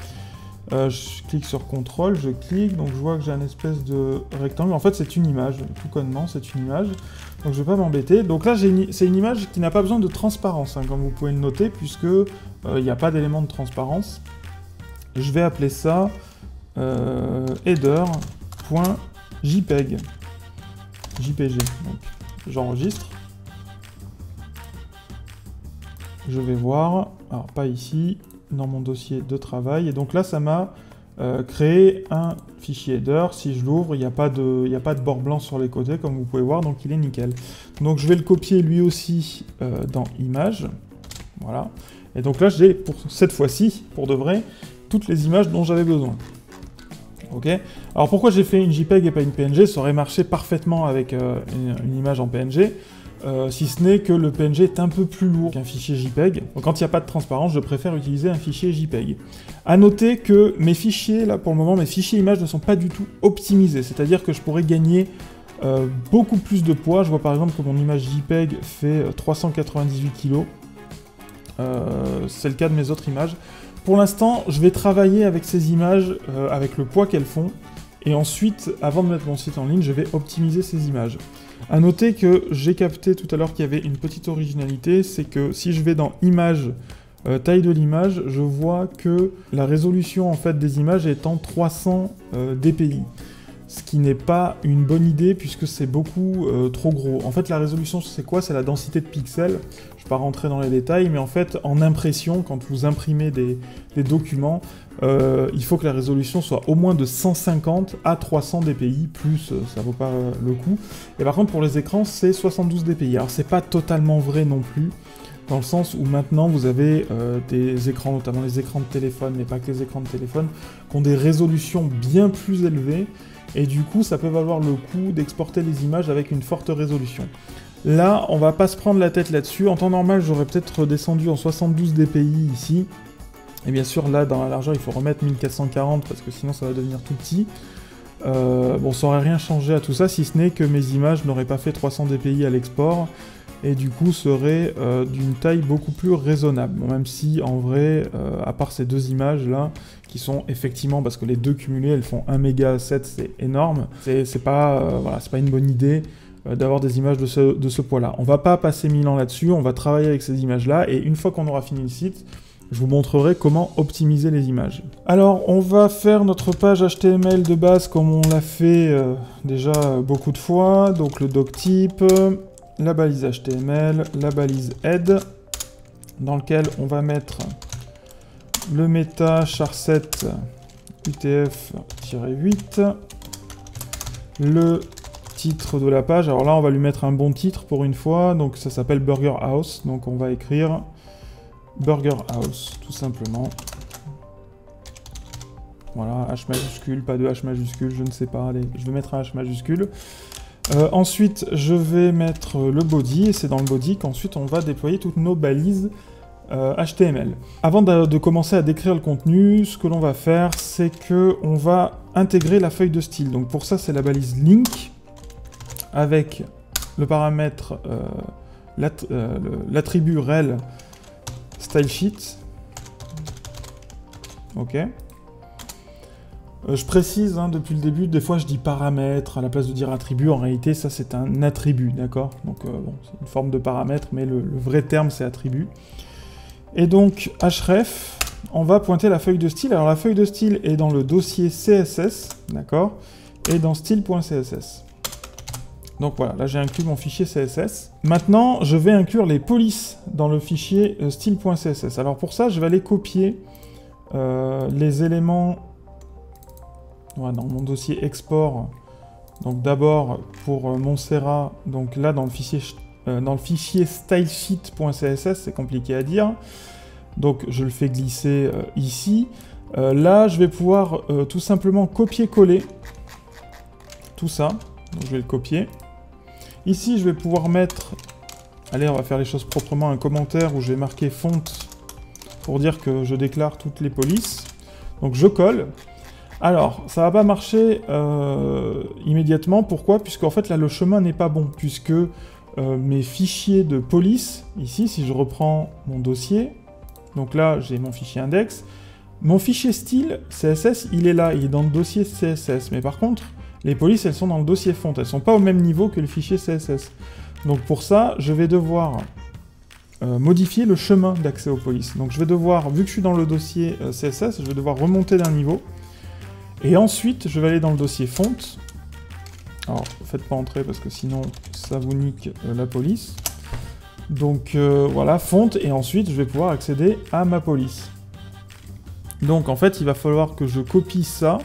Je clique sur CTRL, je clique, donc je vois que j'ai un espèce de rectangle. En fait, c'est une image, tout connement, c'est une image. Donc je vais pas m'embêter. Donc là, c'est une image qui n'a pas besoin de transparence, hein, comme vous pouvez le noter, puisque il n'y a pas d'élément de transparence. Je vais appeler ça header.jpeg. JPG. Donc j'enregistre. Je vais voir, alors pas ici, dans mon dossier de travail, et donc là ça m'a créé un fichier header. Si je l'ouvre, il n'y a pas de bord blanc sur les côtés, comme vous pouvez voir, donc il est nickel. Donc je vais le copier lui aussi dans Images, voilà. Et donc là j'ai, pour cette fois-ci, pour de vrai, toutes les images dont j'avais besoin. Ok. Alors pourquoi j'ai fait une JPEG et pas une PNG? Ça aurait marché parfaitement avec une image en PNG. Si ce n'est que le PNG est un peu plus lourd qu'un fichier JPEG. Donc quand il n'y a pas de transparence, je préfère utiliser un fichier JPEG. A noter que mes fichiers, là pour le moment, mes fichiers images ne sont pas du tout optimisés. C'est-à-dire que je pourrais gagner beaucoup plus de poids. Je vois par exemple que mon image JPEG fait 398 kg. C'est le cas de mes autres images. Pour l'instant, je vais travailler avec ces images, avec le poids qu'elles font. Et ensuite, avant de mettre mon site en ligne, je vais optimiser ces images. A noter que j'ai capté tout à l'heure qu'il y avait une petite originalité, c'est que si je vais dans Images, taille de l'image, je vois que la résolution en fait des images est en 300 dpi. ce qui n'est pas une bonne idée puisque c'est beaucoup trop gros. En fait, la résolution, c'est quoi? C'est la densité de pixels. Je ne vais pas rentrer dans les détails, mais en fait, en impression, quand vous imprimez des documents, il faut que la résolution soit au moins de 150 à 300 dpi, plus ça vaut pas le coup. Et par contre, pour les écrans, c'est 72 dpi. Alors, c'est pas totalement vrai non plus, dans le sens où maintenant, vous avez des écrans, notamment les écrans de téléphone, mais pas que les écrans de téléphone, qui ont des résolutions bien plus élevées, et du coup, ça peut valoir le coup d'exporter les images avec une forte résolution. Là, on va pas se prendre la tête là-dessus. En temps normal, j'aurais peut-être descendu en 72 dpi ici. Et bien sûr, là, dans la largeur, il faut remettre 1440 parce que sinon, ça va devenir tout petit. Bon, ça aurait rien changé à tout ça, si ce n'est que mes images n'auraient pas fait 300 dpi à l'export. Et du coup, seraient d'une taille beaucoup plus raisonnable. Bon, même si, en vrai, à part ces deux images-là, qui sont effectivement, parce que les deux cumulées, elles font 1 méga à 7, c'est énorme. C'est pas, voilà, c'est pas une bonne idée d'avoir des images de ce poids-là. On va pas passer 1000 ans là-dessus, on va travailler avec ces images-là, et une fois qu'on aura fini le site, je vous montrerai comment optimiser les images. Alors, on va faire notre page HTML de base comme on l'a fait déjà beaucoup de fois. Donc le doctype, la balise HTML, la balise head, dans lequel on va mettre le meta char7 UTF-8, le titre de la page. Alors là, on va lui mettre un bon titre pour une fois. Donc ça s'appelle Burger House. Donc on va écrire Burger House, tout simplement. Voilà, H majuscule, pas de H majuscule, je ne sais pas. Allez, je vais mettre un H majuscule. Ensuite, je vais mettre le body, et c'est dans le body qu'ensuite on va déployer toutes nos balises HTML. Avant de commencer à décrire le contenu, ce que l'on va faire, c'est que on va intégrer la feuille de style. Donc pour ça, c'est la balise link avec le paramètre, l'attribut rel stylesheet. Ok. Je précise depuis le début, des fois je dis paramètre à la place de dire attribut, en réalité ça c'est un attribut, d'accord? Donc bon, c'est une forme de paramètre, mais le vrai terme c'est attribut. Et donc href, on va pointer la feuille de style. Alors la feuille de style est dans le dossier CSS, d'accord? Et dans style.css. Donc voilà, là j'ai inclus mon fichier CSS. Maintenant, je vais inclure les polices dans le fichier style.css. Alors pour ça, je vais aller copier les éléments dans mon dossier export. Donc d'abord pour Montserrat, donc là dans le fichier stylesheet.css, c'est compliqué à dire. Donc je le fais glisser ici. Là, je vais pouvoir tout simplement copier-coller tout ça. Donc je vais le copier. Ici, je vais pouvoir mettre, allez, on va faire les choses proprement, un commentaire où je vais marquer font pour dire que je déclare toutes les polices. Donc je colle. Alors, ça va pas marcher immédiatement. Pourquoi? Puisqu'en fait, là, le chemin n'est pas bon. Puisque mes fichiers de police, ici, si je reprends mon dossier, donc là, j'ai mon fichier index. Mon fichier style, CSS, il est là, il est dans le dossier CSS. Mais par contre, les polices, elles sont dans le dossier font. Elles sont pas au même niveau que le fichier CSS. Donc pour ça, je vais devoir modifier le chemin d'accès aux polices. Donc je vais devoir, vu que je suis dans le dossier CSS, je vais devoir remonter d'un niveau. Et ensuite, je vais aller dans le dossier font. Alors, faites pas entrer parce que sinon, ça vous nique la police. Donc voilà, font, et ensuite, je vais pouvoir accéder à ma police. Donc en fait, il va falloir que je copie ça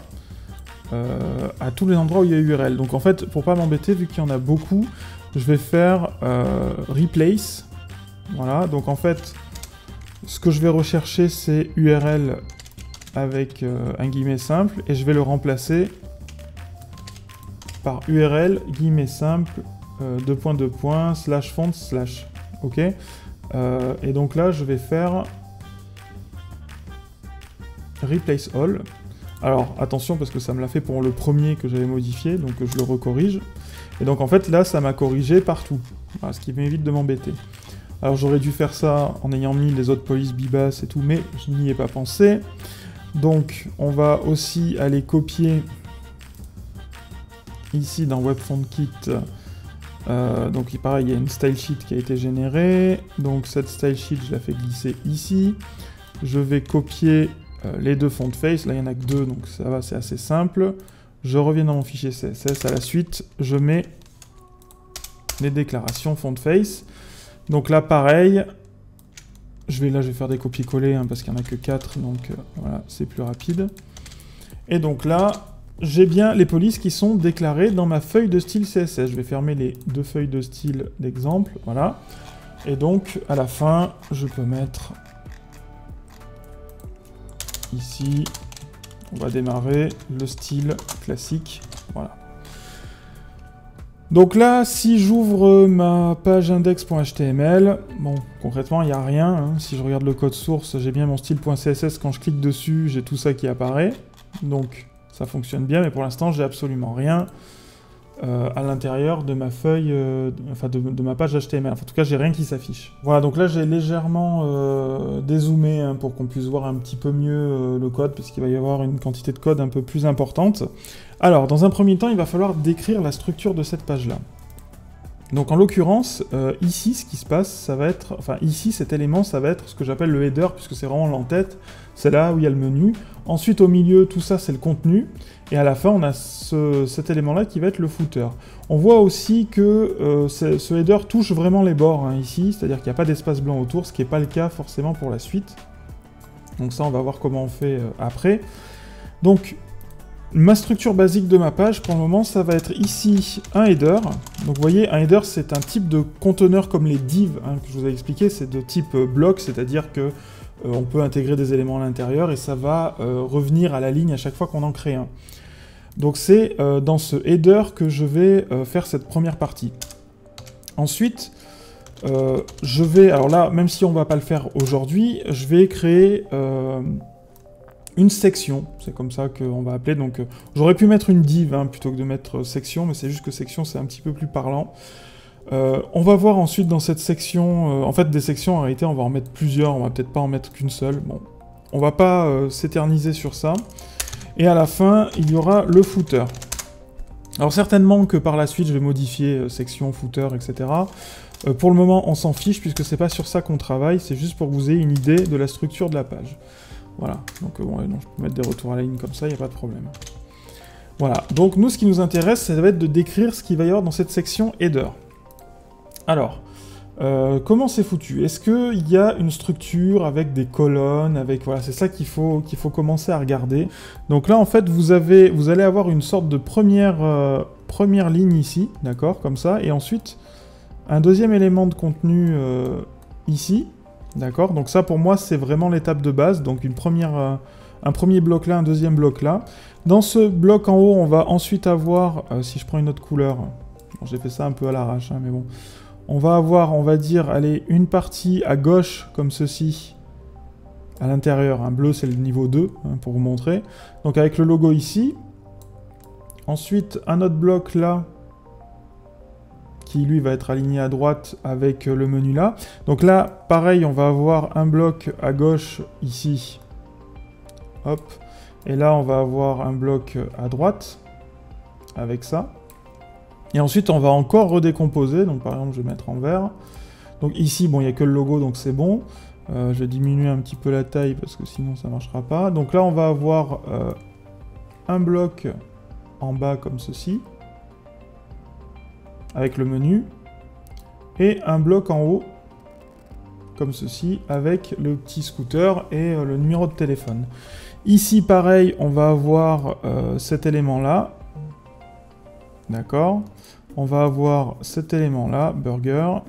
à tous les endroits où il y a URL. Donc en fait, pour pas m'embêter, vu qu'il y en a beaucoup, je vais faire replace. Voilà, donc en fait, ce que je vais rechercher, c'est URL avec un guillemet simple, et je vais le remplacer par URL, guillemet simple, slash font, slash. Ok. Et donc là, je vais faire replace all. Alors, attention, parce que ça me l'a fait pour le premier que j'avais modifié, donc je le recorrige. Et donc, en fait, là, ça m'a corrigé partout. Voilà, ce qui m'évite de m'embêter. Alors, j'aurais dû faire ça en ayant mis les autres polices Bibas et tout, mais je n'y ai pas pensé. Donc, on va aussi aller copier ici dans WebFontKit. Donc, pareil, il y a une style sheet qui a été générée. Donc, cette style sheet, je la fais glisser ici. Je vais copier les deux font face, là il n'y en a que deux, donc ça va, c'est assez simple. Je reviens dans mon fichier CSS. À la suite, je mets les déclarations font face. Donc là, pareil. Là, je vais faire des copier-coller hein, parce qu'il n'y en a que 4. Donc voilà, c'est plus rapide. Et donc là, j'ai bien les polices qui sont déclarées dans ma feuille de style CSS. Je vais fermer les 2 feuilles de style d'exemple. Voilà. Et donc, à la fin, je peux mettre ici, on va démarrer le style classique. Voilà. Donc là, si j'ouvre ma page index.html, bon, concrètement, il n'y a rien. Hein. Si je regarde le code source, j'ai bien mon style.css. Quand je clique dessus, j'ai tout ça qui apparaît. Donc, ça fonctionne bien, mais pour l'instant, j'ai absolument rien à l'intérieur de ma feuille, de ma page HTML. Enfin, en tout cas, j'ai rien qui s'affiche. Voilà, donc là, j'ai légèrement dézoomé hein, pour qu'on puisse voir un petit peu mieux le code, puisqu'il va y avoir une quantité de code un peu plus importante. Alors, dans un premier temps, il va falloir décrire la structure de cette page-là. Donc, en l'occurrence, ici, ce qui se passe, ça va être... Enfin, ici, cet élément, ça va être ce que j'appelle le header, puisque c'est vraiment l'entête. C'est là où il y a le menu. Ensuite, au milieu, tout ça, c'est le contenu. Et à la fin, on a cet élément-là qui va être le footer. On voit aussi que ce header touche vraiment les bords, hein, ici. C'est-à-dire qu'il n'y a pas d'espace blanc autour, ce qui n'est pas le cas forcément pour la suite. Donc ça, on va voir comment on fait après. Donc, ma structure basique de ma page, pour le moment, ça va être ici un header. Donc vous voyez, un header, c'est un type de conteneur comme les divs hein, que je vous ai expliqué. C'est de type bloc, c'est-à-dire que on peut intégrer des éléments à l'intérieur et ça va revenir à la ligne à chaque fois qu'on en crée un. Donc c'est dans ce header que je vais faire cette première partie. Ensuite, je vais... Alors là, même si on ne va pas le faire aujourd'hui, je vais créer... une section, c'est comme ça qu'on va appeler, donc j'aurais pu mettre une div hein, plutôt que de mettre section, mais c'est juste que section c'est un petit peu plus parlant. On va voir ensuite dans cette section, en fait des sections en réalité on va en mettre plusieurs, on va peut-être pas en mettre qu'une seule, bon, on va pas s'éterniser sur ça. Et à la fin, il y aura le footer. Alors certainement que par la suite je vais modifier section, footer, etc. Pour le moment on s'en fiche puisque c'est pas sur ça qu'on travaille, c'est juste pour que vous ayez une idée de la structure de la page. Voilà, donc bon, non, je peux mettre des retours à la ligne comme ça, il n'y a pas de problème. Voilà, donc nous, ce qui nous intéresse, ça va être de décrire ce qu'il va y avoir dans cette section header. Alors, comment c'est foutu? Est-ce qu'il y a une structure avec des colonnes, avec... Voilà, c'est ça qu'il faut commencer à regarder. Donc là, en fait, vous allez avoir une sorte de première ligne ici, d'accord, comme ça, et ensuite, un deuxième élément de contenu ici. D'accord, donc ça pour moi c'est vraiment l'étape de base, donc un premier bloc là, un deuxième bloc là. Dans ce bloc en haut, on va ensuite avoir, si je prends une autre couleur, bon, j'ai fait ça un peu à l'arrache, hein, mais bon, on va avoir, on va dire, allez, une partie à gauche comme ceci, à l'intérieur, un bleu c'est le niveau 2, hein, pour vous montrer, donc avec le logo ici. Ensuite un autre bloc là, qui lui va être aligné à droite avec le menu là. Donc là, pareil, on va avoir un bloc à gauche ici. Hop. Et là, on va avoir un bloc à droite avec ça. Et ensuite, on va encore redécomposer. Donc par exemple, je vais mettre en vert. Donc ici, bon, il n'y a que le logo, donc c'est bon. Je vais diminuer un petit peu la taille parce que sinon ça ne marchera pas. Donc là, on va avoir un bloc en bas comme ceci, avec le menu, et un bloc en haut, comme ceci, avec le petit scooter et le numéro de téléphone. Ici, pareil, on va avoir cet élément-là, d'accord. On va avoir cet élément-là, burger,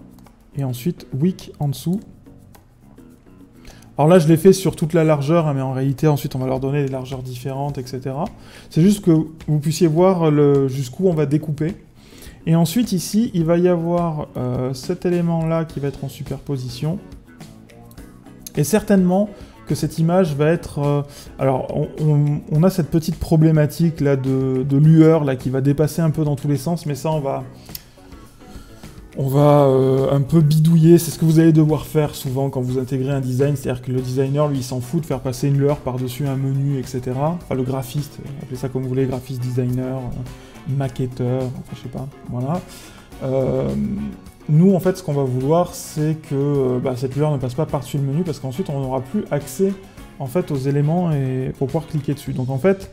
et ensuite week en dessous. Alors là, je l'ai fait sur toute la largeur, hein, mais en réalité, ensuite, on va leur donner des largeurs différentes, etc. C'est juste que vous puissiez voir jusqu'où on va découper. Et ensuite, ici, il va y avoir cet élément-là qui va être en superposition. Et certainement que cette image va être... alors, on a cette petite problématique là de lueur là, qui va dépasser un peu dans tous les sens, mais ça, on va un peu bidouiller. C'est ce que vous allez devoir faire souvent quand vous intégrez un design. C'est-à-dire que le designer, lui, il s'en fout de faire passer une lueur par-dessus un menu, etc. Enfin, le graphiste, appelez ça comme vous voulez, graphiste, designer... maquetteur, enfin je sais pas, voilà. Nous en fait ce qu'on va vouloir c'est que cette lueur ne passe pas par-dessus le menu parce qu'ensuite on n'aura plus accès en fait aux éléments et pour pouvoir cliquer dessus. Donc en fait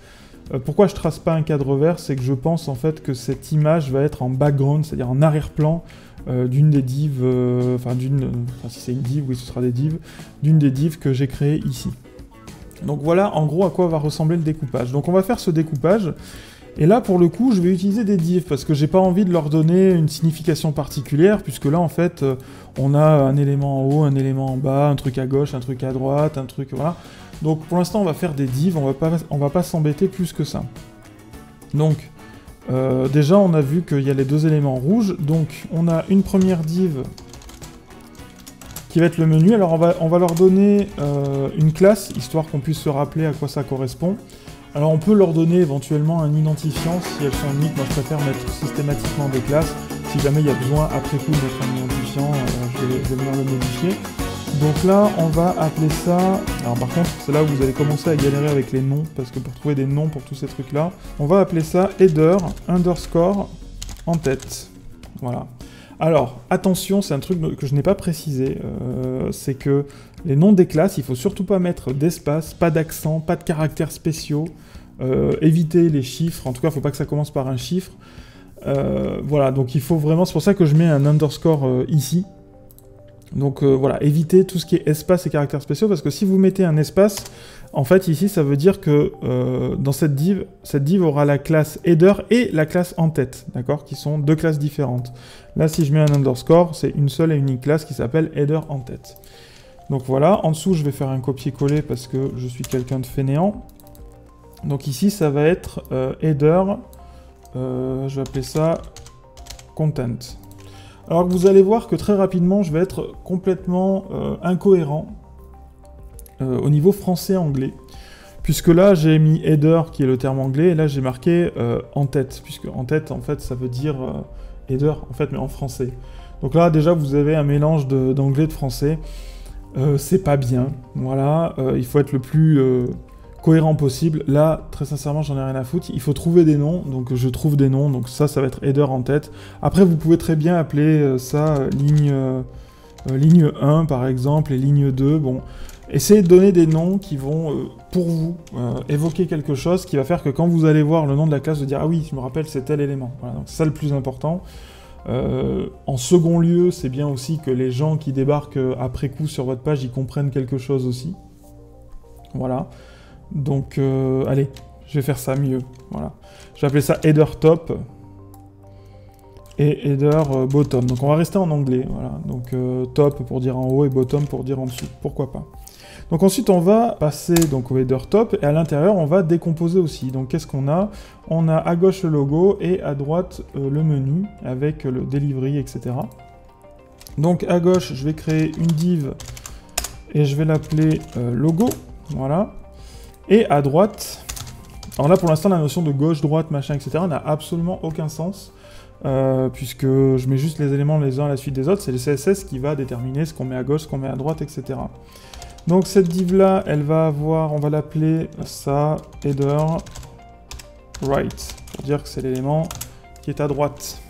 Pourquoi je trace pas un cadre vert? C'est que je pense en fait que cette image va être en background, c'est-à-dire en arrière-plan d'une des divs, si c'est une div, oui ce sera des divs, d'une des divs que j'ai créées ici. Donc voilà en gros à quoi va ressembler le découpage. Donc on va faire ce découpage, et là pour le coup je vais utiliser des divs, parce que j'ai pas envie de leur donner une signification particulière, puisque là en fait on a un élément en haut, un élément en bas, un truc à gauche, un truc à droite, un truc, voilà. Donc pour l'instant on va faire des divs, on va pas s'embêter plus que ça. Donc déjà on a vu qu'il y a les deux éléments rouges, donc on a une première div qui va être le menu. Alors on va leur donner une classe, histoire qu'on puisse se rappeler à quoi ça correspond. Alors on peut leur donner éventuellement un identifiant si elles sont uniques. Moi je préfère mettre systématiquement des classes. Si jamais il y a besoin après coup de mettre un identifiant, je vais venir le modifier. Donc là on va appeler ça... Alors par contre c'est là où vous allez commencer à galérer avec les noms, parce que pour trouver des noms pour tous ces trucs là, on va appeler ça header underscore en tête. Voilà. Alors, attention, c'est un truc que je n'ai pas précisé, c'est que les noms des classes, il faut surtout pas mettre d'espace, pas d'accent, pas de caractères spéciaux, éviter les chiffres, en tout cas, il faut pas que ça commence par un chiffre. Voilà, donc il faut vraiment, c'est pour ça que je mets un underscore ici. Donc voilà, évitez tout ce qui est espace et caractères spéciaux, parce que si vous mettez un espace, en fait ici ça veut dire que dans cette div aura la classe header et la classe en tête, d'accord, qui sont deux classes différentes. Là si je mets un underscore, c'est une seule et unique classe qui s'appelle header en tête. Donc voilà, en dessous je vais faire un copier-coller parce que je suis quelqu'un de fainéant. Donc ici ça va être header, je vais appeler ça content. Alors que vous allez voir que très rapidement, je vais être complètement incohérent au niveau français-anglais. Puisque là, j'ai mis header, qui est le terme anglais, et là, j'ai marqué en tête. Puisque en tête, en fait, ça veut dire header, en fait, mais en français. Donc là, déjà, vous avez un mélange d'anglais et de français. C'est pas bien, voilà. Il faut être le plus cohérent possible. Là, très sincèrement, j'en ai rien à foutre. Il faut trouver des noms, donc je trouve des noms. Donc ça va être header en tête. Après, vous pouvez très bien appeler ça ligne 1, par exemple, et ligne 2. Bon, essayez de donner des noms qui vont, pour vous, évoquer quelque chose qui va faire que quand vous allez voir le nom de la classe, vous dire « Ah oui, je me rappelle, c'est tel élément. » Voilà, donc c'est ça le plus important. En second lieu, c'est bien aussi que les gens qui débarquent après coup sur votre page, ils comprennent quelque chose aussi. Voilà. Donc, allez, je vais faire ça mieux. Voilà. Je vais appeler ça header top et header bottom. Donc, on va rester en anglais. Voilà. Donc, top pour dire en haut et bottom pour dire en dessous. Pourquoi pas. Donc, ensuite, on va passer donc, au header top et à l'intérieur, on va décomposer aussi. Donc, qu'est-ce qu'on a? On a à gauche le logo et à droite le menu avec le delivery, etc. Donc, à gauche, je vais créer une div et je vais l'appeler logo. Voilà. Et à droite, alors là pour l'instant la notion de gauche, droite, machin, etc. n'a absolument aucun sens, puisque je mets juste les éléments les uns à la suite des autres, c'est le CSS qui va déterminer ce qu'on met à gauche, ce qu'on met à droite, etc. Donc cette div là, elle va avoir, on va l'appeler ça, header right, pour dire que c'est l'élément qui est à droite.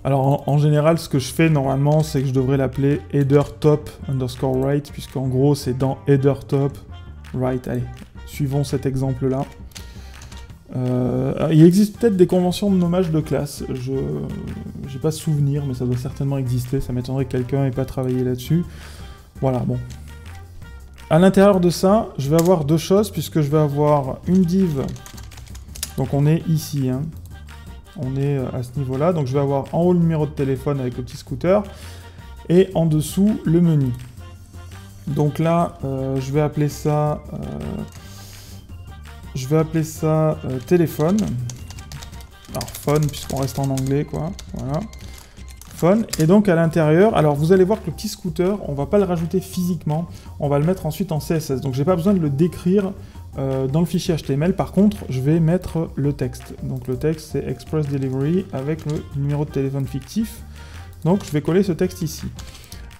Alors en général, ce que je fais normalement, c'est que je devrais l'appeler header top underscore right, puisqu'en gros c'est dans header top right. Allez, suivons cet exemple-là. Il existe peut-être des conventions de nommage de classe. Je n'ai pas souvenir, mais ça doit certainement exister. Ça m'étonnerait que quelqu'un n'ait pas travaillé là-dessus. Voilà, bon. À l'intérieur de ça, je vais avoir deux choses, puisque je vais avoir une div. Donc on est ici, hein. On est à ce niveau-là, donc je vais avoir en haut le numéro de téléphone avec le petit scooter, et en dessous le menu. Donc là, je vais appeler ça, téléphone. Alors phone, puisqu'on reste en anglais, quoi. Voilà. Phone. Et donc à l'intérieur, alors vous allez voir que le petit scooter, on va pas le rajouter physiquement, on va le mettre ensuite en CSS. Donc j'ai pas besoin de le décrire dans le fichier HTML. Par contre, je vais mettre le texte. Donc le texte, c'est Express Delivery avec le numéro de téléphone fictif. Donc je vais coller ce texte ici.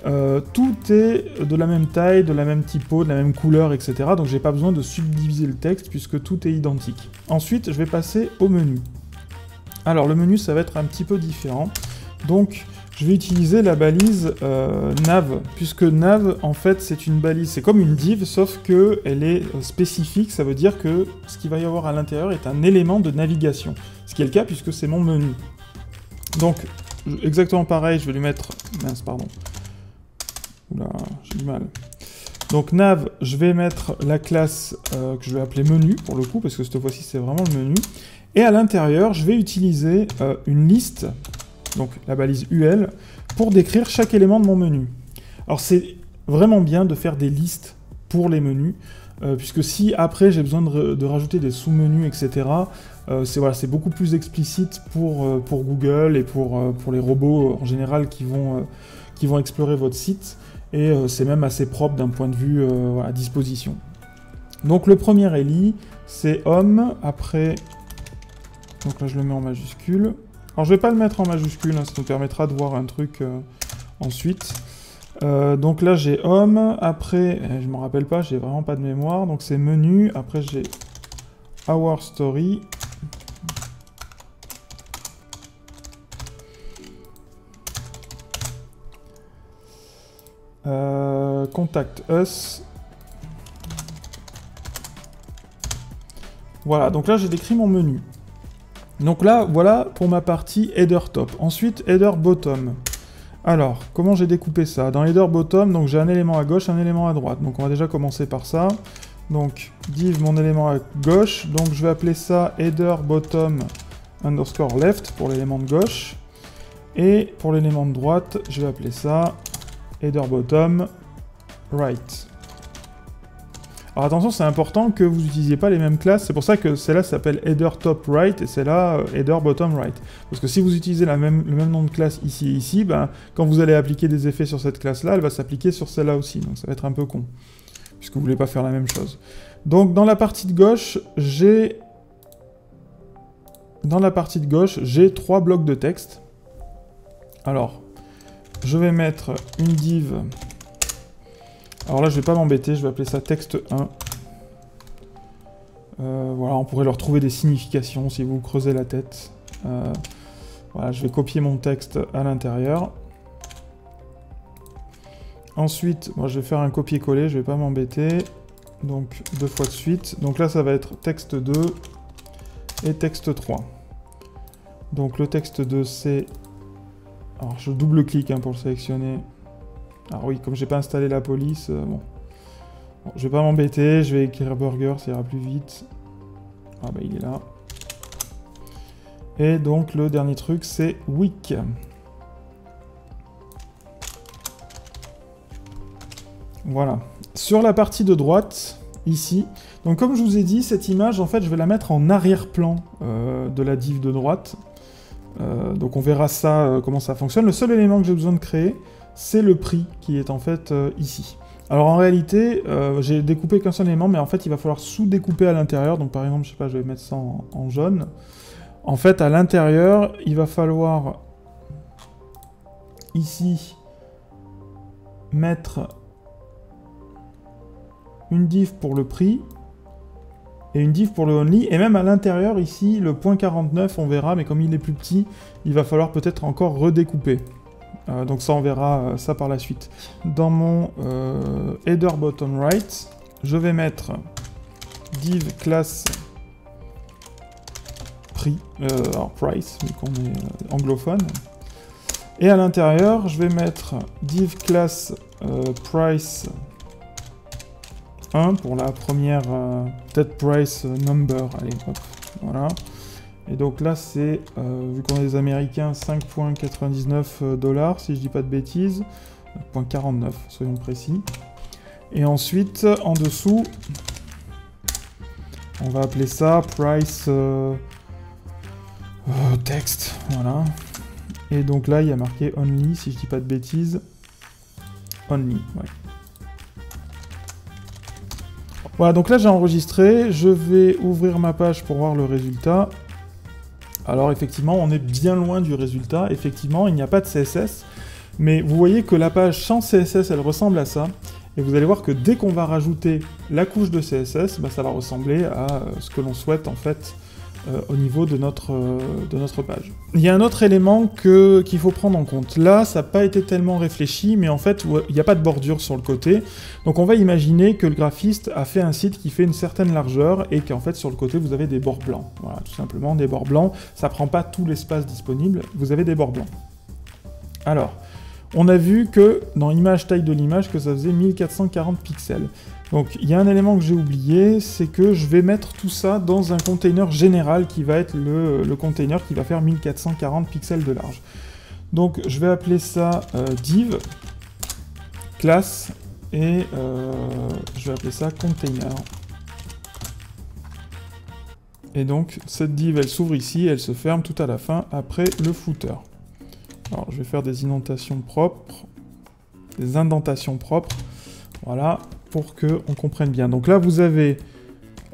Tout est de la même taille, de la même typo, de la même couleur, etc. Donc j'ai pas besoin de subdiviser le texte puisque tout est identique. Ensuite, je vais passer au menu. Alors le menu, ça va être un petit peu différent. Donc je vais utiliser la balise nav, puisque nav, en fait, c'est une balise, c'est comme une div, sauf qu'elle est spécifique, ça veut dire que ce qu'il va y avoir à l'intérieur est un élément de navigation, ce qui est le cas puisque c'est mon menu. Donc, exactement pareil, je vais lui mettre... Mince, pardon. Oula, j'ai du mal. Donc nav, je vais mettre la classe que je vais appeler menu, pour le coup, parce que cette fois-ci, c'est vraiment le menu. Et à l'intérieur, je vais utiliser une liste, donc la balise UL, pour décrire chaque élément de mon menu. Alors c'est vraiment bien de faire des listes pour les menus, puisque si après j'ai besoin de rajouter des sous-menus, etc., c'est beaucoup plus explicite pour Google et pour les robots en général qui vont explorer votre site, et c'est même assez propre d'un point de vue voilà, disposition. Donc le premier ELI, c'est homme, après... Donc là je le mets en majuscule. Alors je vais pas le mettre en majuscule, hein, ça nous permettra de voir un truc ensuite. Donc là j'ai homme, après, je me rappelle pas, j'ai vraiment pas de mémoire, donc c'est menu, après j'ai our story. Contact us. Voilà, donc là j'ai décrit mon menu. Donc là, voilà pour ma partie header top. Ensuite, header bottom. Alors, comment j'ai découpé ça? Dans header bottom, donc j'ai un élément à gauche, un élément à droite. Donc on va déjà commencer par ça. Donc, div mon élément à gauche. Donc je vais appeler ça header bottom underscore left pour l'élément de gauche. Et pour l'élément de droite, je vais appeler ça header bottom right. Alors attention, c'est important que vous n'utilisiez pas les mêmes classes, c'est pour ça que celle-là s'appelle header top right et celle-là header bottom right. Parce que si vous utilisez le même nom de classe ici et ici, ben, quand vous allez appliquer des effets sur cette classe-là, elle va s'appliquer sur celle-là aussi, donc ça va être un peu con, puisque vous ne voulez pas faire la même chose. Donc dans la partie de gauche, j'ai 3 blocs de texte. Alors, je vais mettre une div... Alors là, je vais pas m'embêter, je vais appeler ça texte 1. Voilà, on pourrait leur trouver des significations si vous creusez la tête. Voilà, je vais copier mon texte à l'intérieur. Ensuite, moi, je vais faire un copier-coller, je vais pas m'embêter. Donc, 2 fois de suite. Donc là, ça va être texte 2 et texte 3. Donc le texte 2, c'est... Alors, je double-clique hein, pour le sélectionner. Alors oui, comme j'ai pas installé la police, bon, je vais pas m'embêter, je vais écrire burger, ça ira plus vite. Ah bah il est là. Et donc le dernier truc, c'est week. Voilà. Sur la partie de droite, ici, donc comme je vous ai dit, cette image, en fait, je vais la mettre en arrière-plan de la div de droite. Donc on verra ça, comment ça fonctionne. Le seul élément que j'ai besoin de créer, c'est le prix qui est en fait ici. Alors en réalité, j'ai découpé qu'un seul élément, mais en fait il va falloir sous-découper à l'intérieur. Donc par exemple, je sais pas, je vais mettre ça en jaune. En fait, à l'intérieur, il va falloir ici mettre une div pour le prix et une div pour le only. Et même à l'intérieur ici, le point 49, on verra, mais comme il est plus petit, il va falloir peut-être encore redécouper. Donc ça, on verra ça par la suite. Dans mon header bottom right, je vais mettre div class prix, alors price, vu qu'on est anglophone. Et à l'intérieur, je vais mettre div class price 1 pour la première, peut-être price number, allez, hop, voilà. Et donc là, c'est, vu qu'on est des Américains, 5,99 $, si je dis pas de bêtises. 0,49, soyons précis. Et ensuite, en dessous, on va appeler ça price text, voilà. Et donc là, il y a marqué only, si je dis pas de bêtises. Only, ouais. Voilà, donc là, j'ai enregistré. Je vais ouvrir ma page pour voir le résultat. Alors effectivement, on est bien loin du résultat. Effectivement, il n'y a pas de CSS. Mais vous voyez que la page sans CSS, elle ressemble à ça. Et vous allez voir que dès qu'on va rajouter la couche de CSS, bah, ça va ressembler à ce que l'on souhaite en fait au niveau de notre page. Il y a un autre élément qu'il faut prendre en compte. Là, ça n'a pas été tellement réfléchi, mais en fait, il n'y a pas de bordure sur le côté. Donc on va imaginer que le graphiste a fait un site qui fait une certaine largeur et qu'en fait, sur le côté, vous avez des bords blancs. Voilà, tout simplement, des bords blancs. Ça ne prend pas tout l'espace disponible, vous avez des bords blancs. Alors, on a vu que dans image taille de l'image, que ça faisait 1440 pixels. Donc il y a un élément que j'ai oublié, c'est que je vais mettre tout ça dans un container général qui va être le container qui va faire 1440 pixels de large. Donc je vais appeler ça div, classe, et je vais appeler ça container. Et donc cette div elle s'ouvre ici, elle se ferme tout à la fin après le footer. Alors je vais faire des indentations propres, voilà, pour qu'on comprenne bien. Donc là, vous avez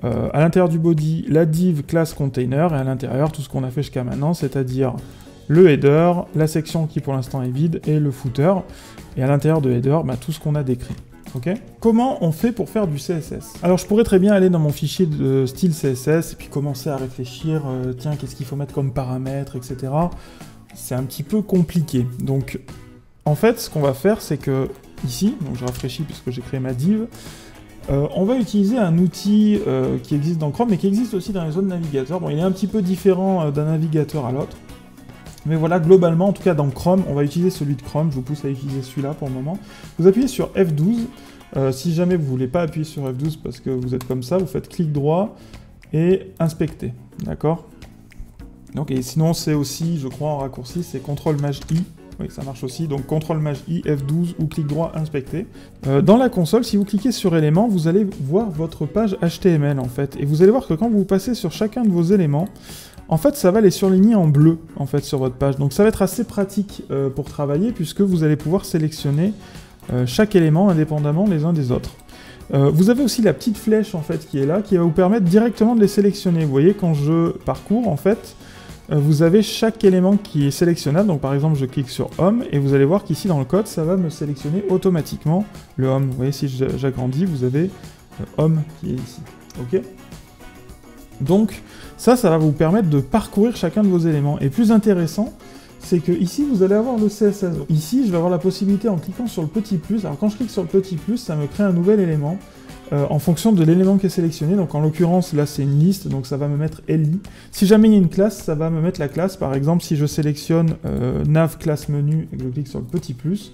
à l'intérieur du body la div class container, et à l'intérieur, tout ce qu'on a fait jusqu'à maintenant, c'est-à-dire le header, la section qui pour l'instant est vide, et le footer. Et à l'intérieur de header, bah, tout ce qu'on a décrit. Okay. Comment on fait pour faire du CSS? Alors je pourrais très bien aller dans mon fichier de style CSS, et puis commencer à réfléchir, tiens, qu'est-ce qu'il faut mettre comme paramètres, etc. C'est un petit peu compliqué. Donc, en fait, ce qu'on va faire, c'est que ici, donc je rafraîchis puisque j'ai créé ma div, on va utiliser un outil qui existe dans Chrome, mais qui existe aussi dans les autres navigateurs. Bon, il est un petit peu différent d'un navigateur à l'autre, mais voilà, globalement, en tout cas dans Chrome, on va utiliser celui de Chrome. Je vous pousse à utiliser celui-là pour le moment. Vous appuyez sur F12. Si jamais vous ne voulez pas appuyer sur F12 parce que vous êtes comme ça, vous faites clic droit et inspecter, d'accord? Donc, et sinon, c'est aussi, je crois, en raccourci, c'est CTRL-MAJ-I. Oui, ça marche aussi. Donc, CTRL-MAJ-I, F12 ou clic droit, inspecter. Dans la console, si vous cliquez sur éléments, vous allez voir votre page HTML, en fait. Et vous allez voir que quand vous passez sur chacun de vos éléments, en fait, ça va les surligner en bleu, en fait, sur votre page. Donc, ça va être assez pratique pour travailler, puisque vous allez pouvoir sélectionner chaque élément indépendamment les uns des autres. Vous avez aussi la petite flèche, en fait, qui est là, qui va vous permettre directement de les sélectionner. Vous voyez, quand je parcours, en fait, vous avez chaque élément qui est sélectionnable. Donc par exemple, je clique sur Home et vous allez voir qu'ici dans le code, ça va me sélectionner automatiquement le Home. Vous voyez, si j'agrandis, vous avez Home qui est ici. Ok ? Donc ça va vous permettre de parcourir chacun de vos éléments. Et plus intéressant, c'est que ici vous allez avoir le CSS. Ici, je vais avoir la possibilité en cliquant sur le petit plus. Alors quand je clique sur le petit plus, ça me crée un nouvel élément. En fonction de l'élément qui est sélectionné, donc en l'occurrence là c'est une liste, donc ça va me mettre LI. Si jamais il y a une classe, ça va me mettre la classe. Par exemple, si je sélectionne nav classe menu et que je clique sur le petit plus,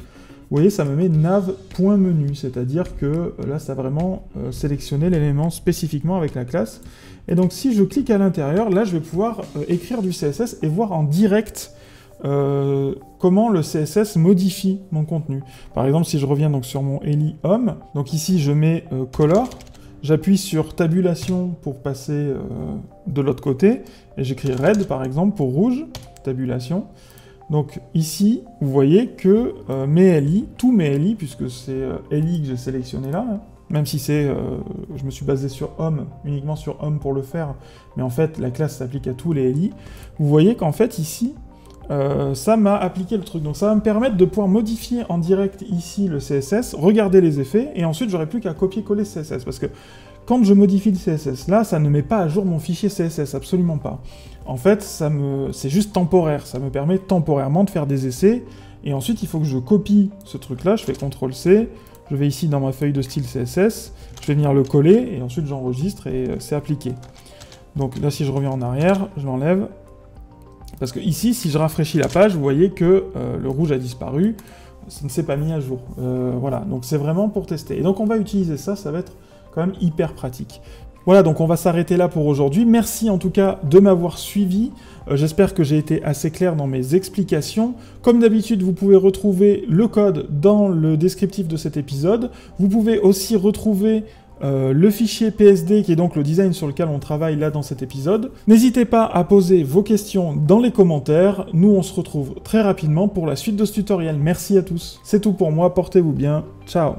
vous voyez, ça me met nav.menu, c'est-à-dire que là ça a vraiment sélectionné l'élément spécifiquement avec la classe. Et donc si je clique à l'intérieur, là je vais pouvoir écrire du CSS et voir en direct comment le CSS modifie mon contenu. Par exemple, si je reviens donc sur mon Eli Home, donc ici je mets Color, j'appuie sur Tabulation pour passer de l'autre côté, et j'écris Red par exemple pour rouge, Tabulation. Donc ici, vous voyez que mes LI, tous mes LI, puisque c'est LI que j'ai sélectionné là, hein, même si c'est, je me suis basé sur Home, uniquement sur Home pour le faire, mais en fait la classe s'applique à tous les LI, vous voyez qu'en fait ici, ça m'a appliqué le truc. Donc ça va me permettre de pouvoir modifier en direct ici le CSS, regarder les effets, et ensuite j'aurai plus qu'à copier-coller le CSS. Parce que quand je modifie le CSS, là, ça ne met pas à jour mon fichier CSS, absolument pas. En fait, c'est juste temporaire. Ça me permet temporairement de faire des essais, et ensuite il faut que je copie ce truc-là, je fais CTRL-C, je vais ici dans ma feuille de style CSS, je vais venir le coller, et ensuite j'enregistre, et c'est appliqué. Donc là, si je reviens en arrière, je l'enlève. Parce que ici, si je rafraîchis la page, vous voyez que le rouge a disparu, ça ne s'est pas mis à jour. Voilà, donc c'est vraiment pour tester. Et donc on va utiliser ça, ça va être quand même hyper pratique. Voilà, donc on va s'arrêter là pour aujourd'hui. Merci en tout cas de m'avoir suivi. J'espère que j'ai été assez clair dans mes explications. Comme d'habitude, vous pouvez retrouver le code dans le descriptif de cet épisode. Vous pouvez aussi retrouver le fichier PSD qui est donc le design sur lequel on travaille là dans cet épisode. N'hésitez pas à poser vos questions dans les commentaires. Nous, on se retrouve très rapidement pour la suite de ce tutoriel. Merci à tous. C'est tout pour moi. Portez-vous bien. Ciao.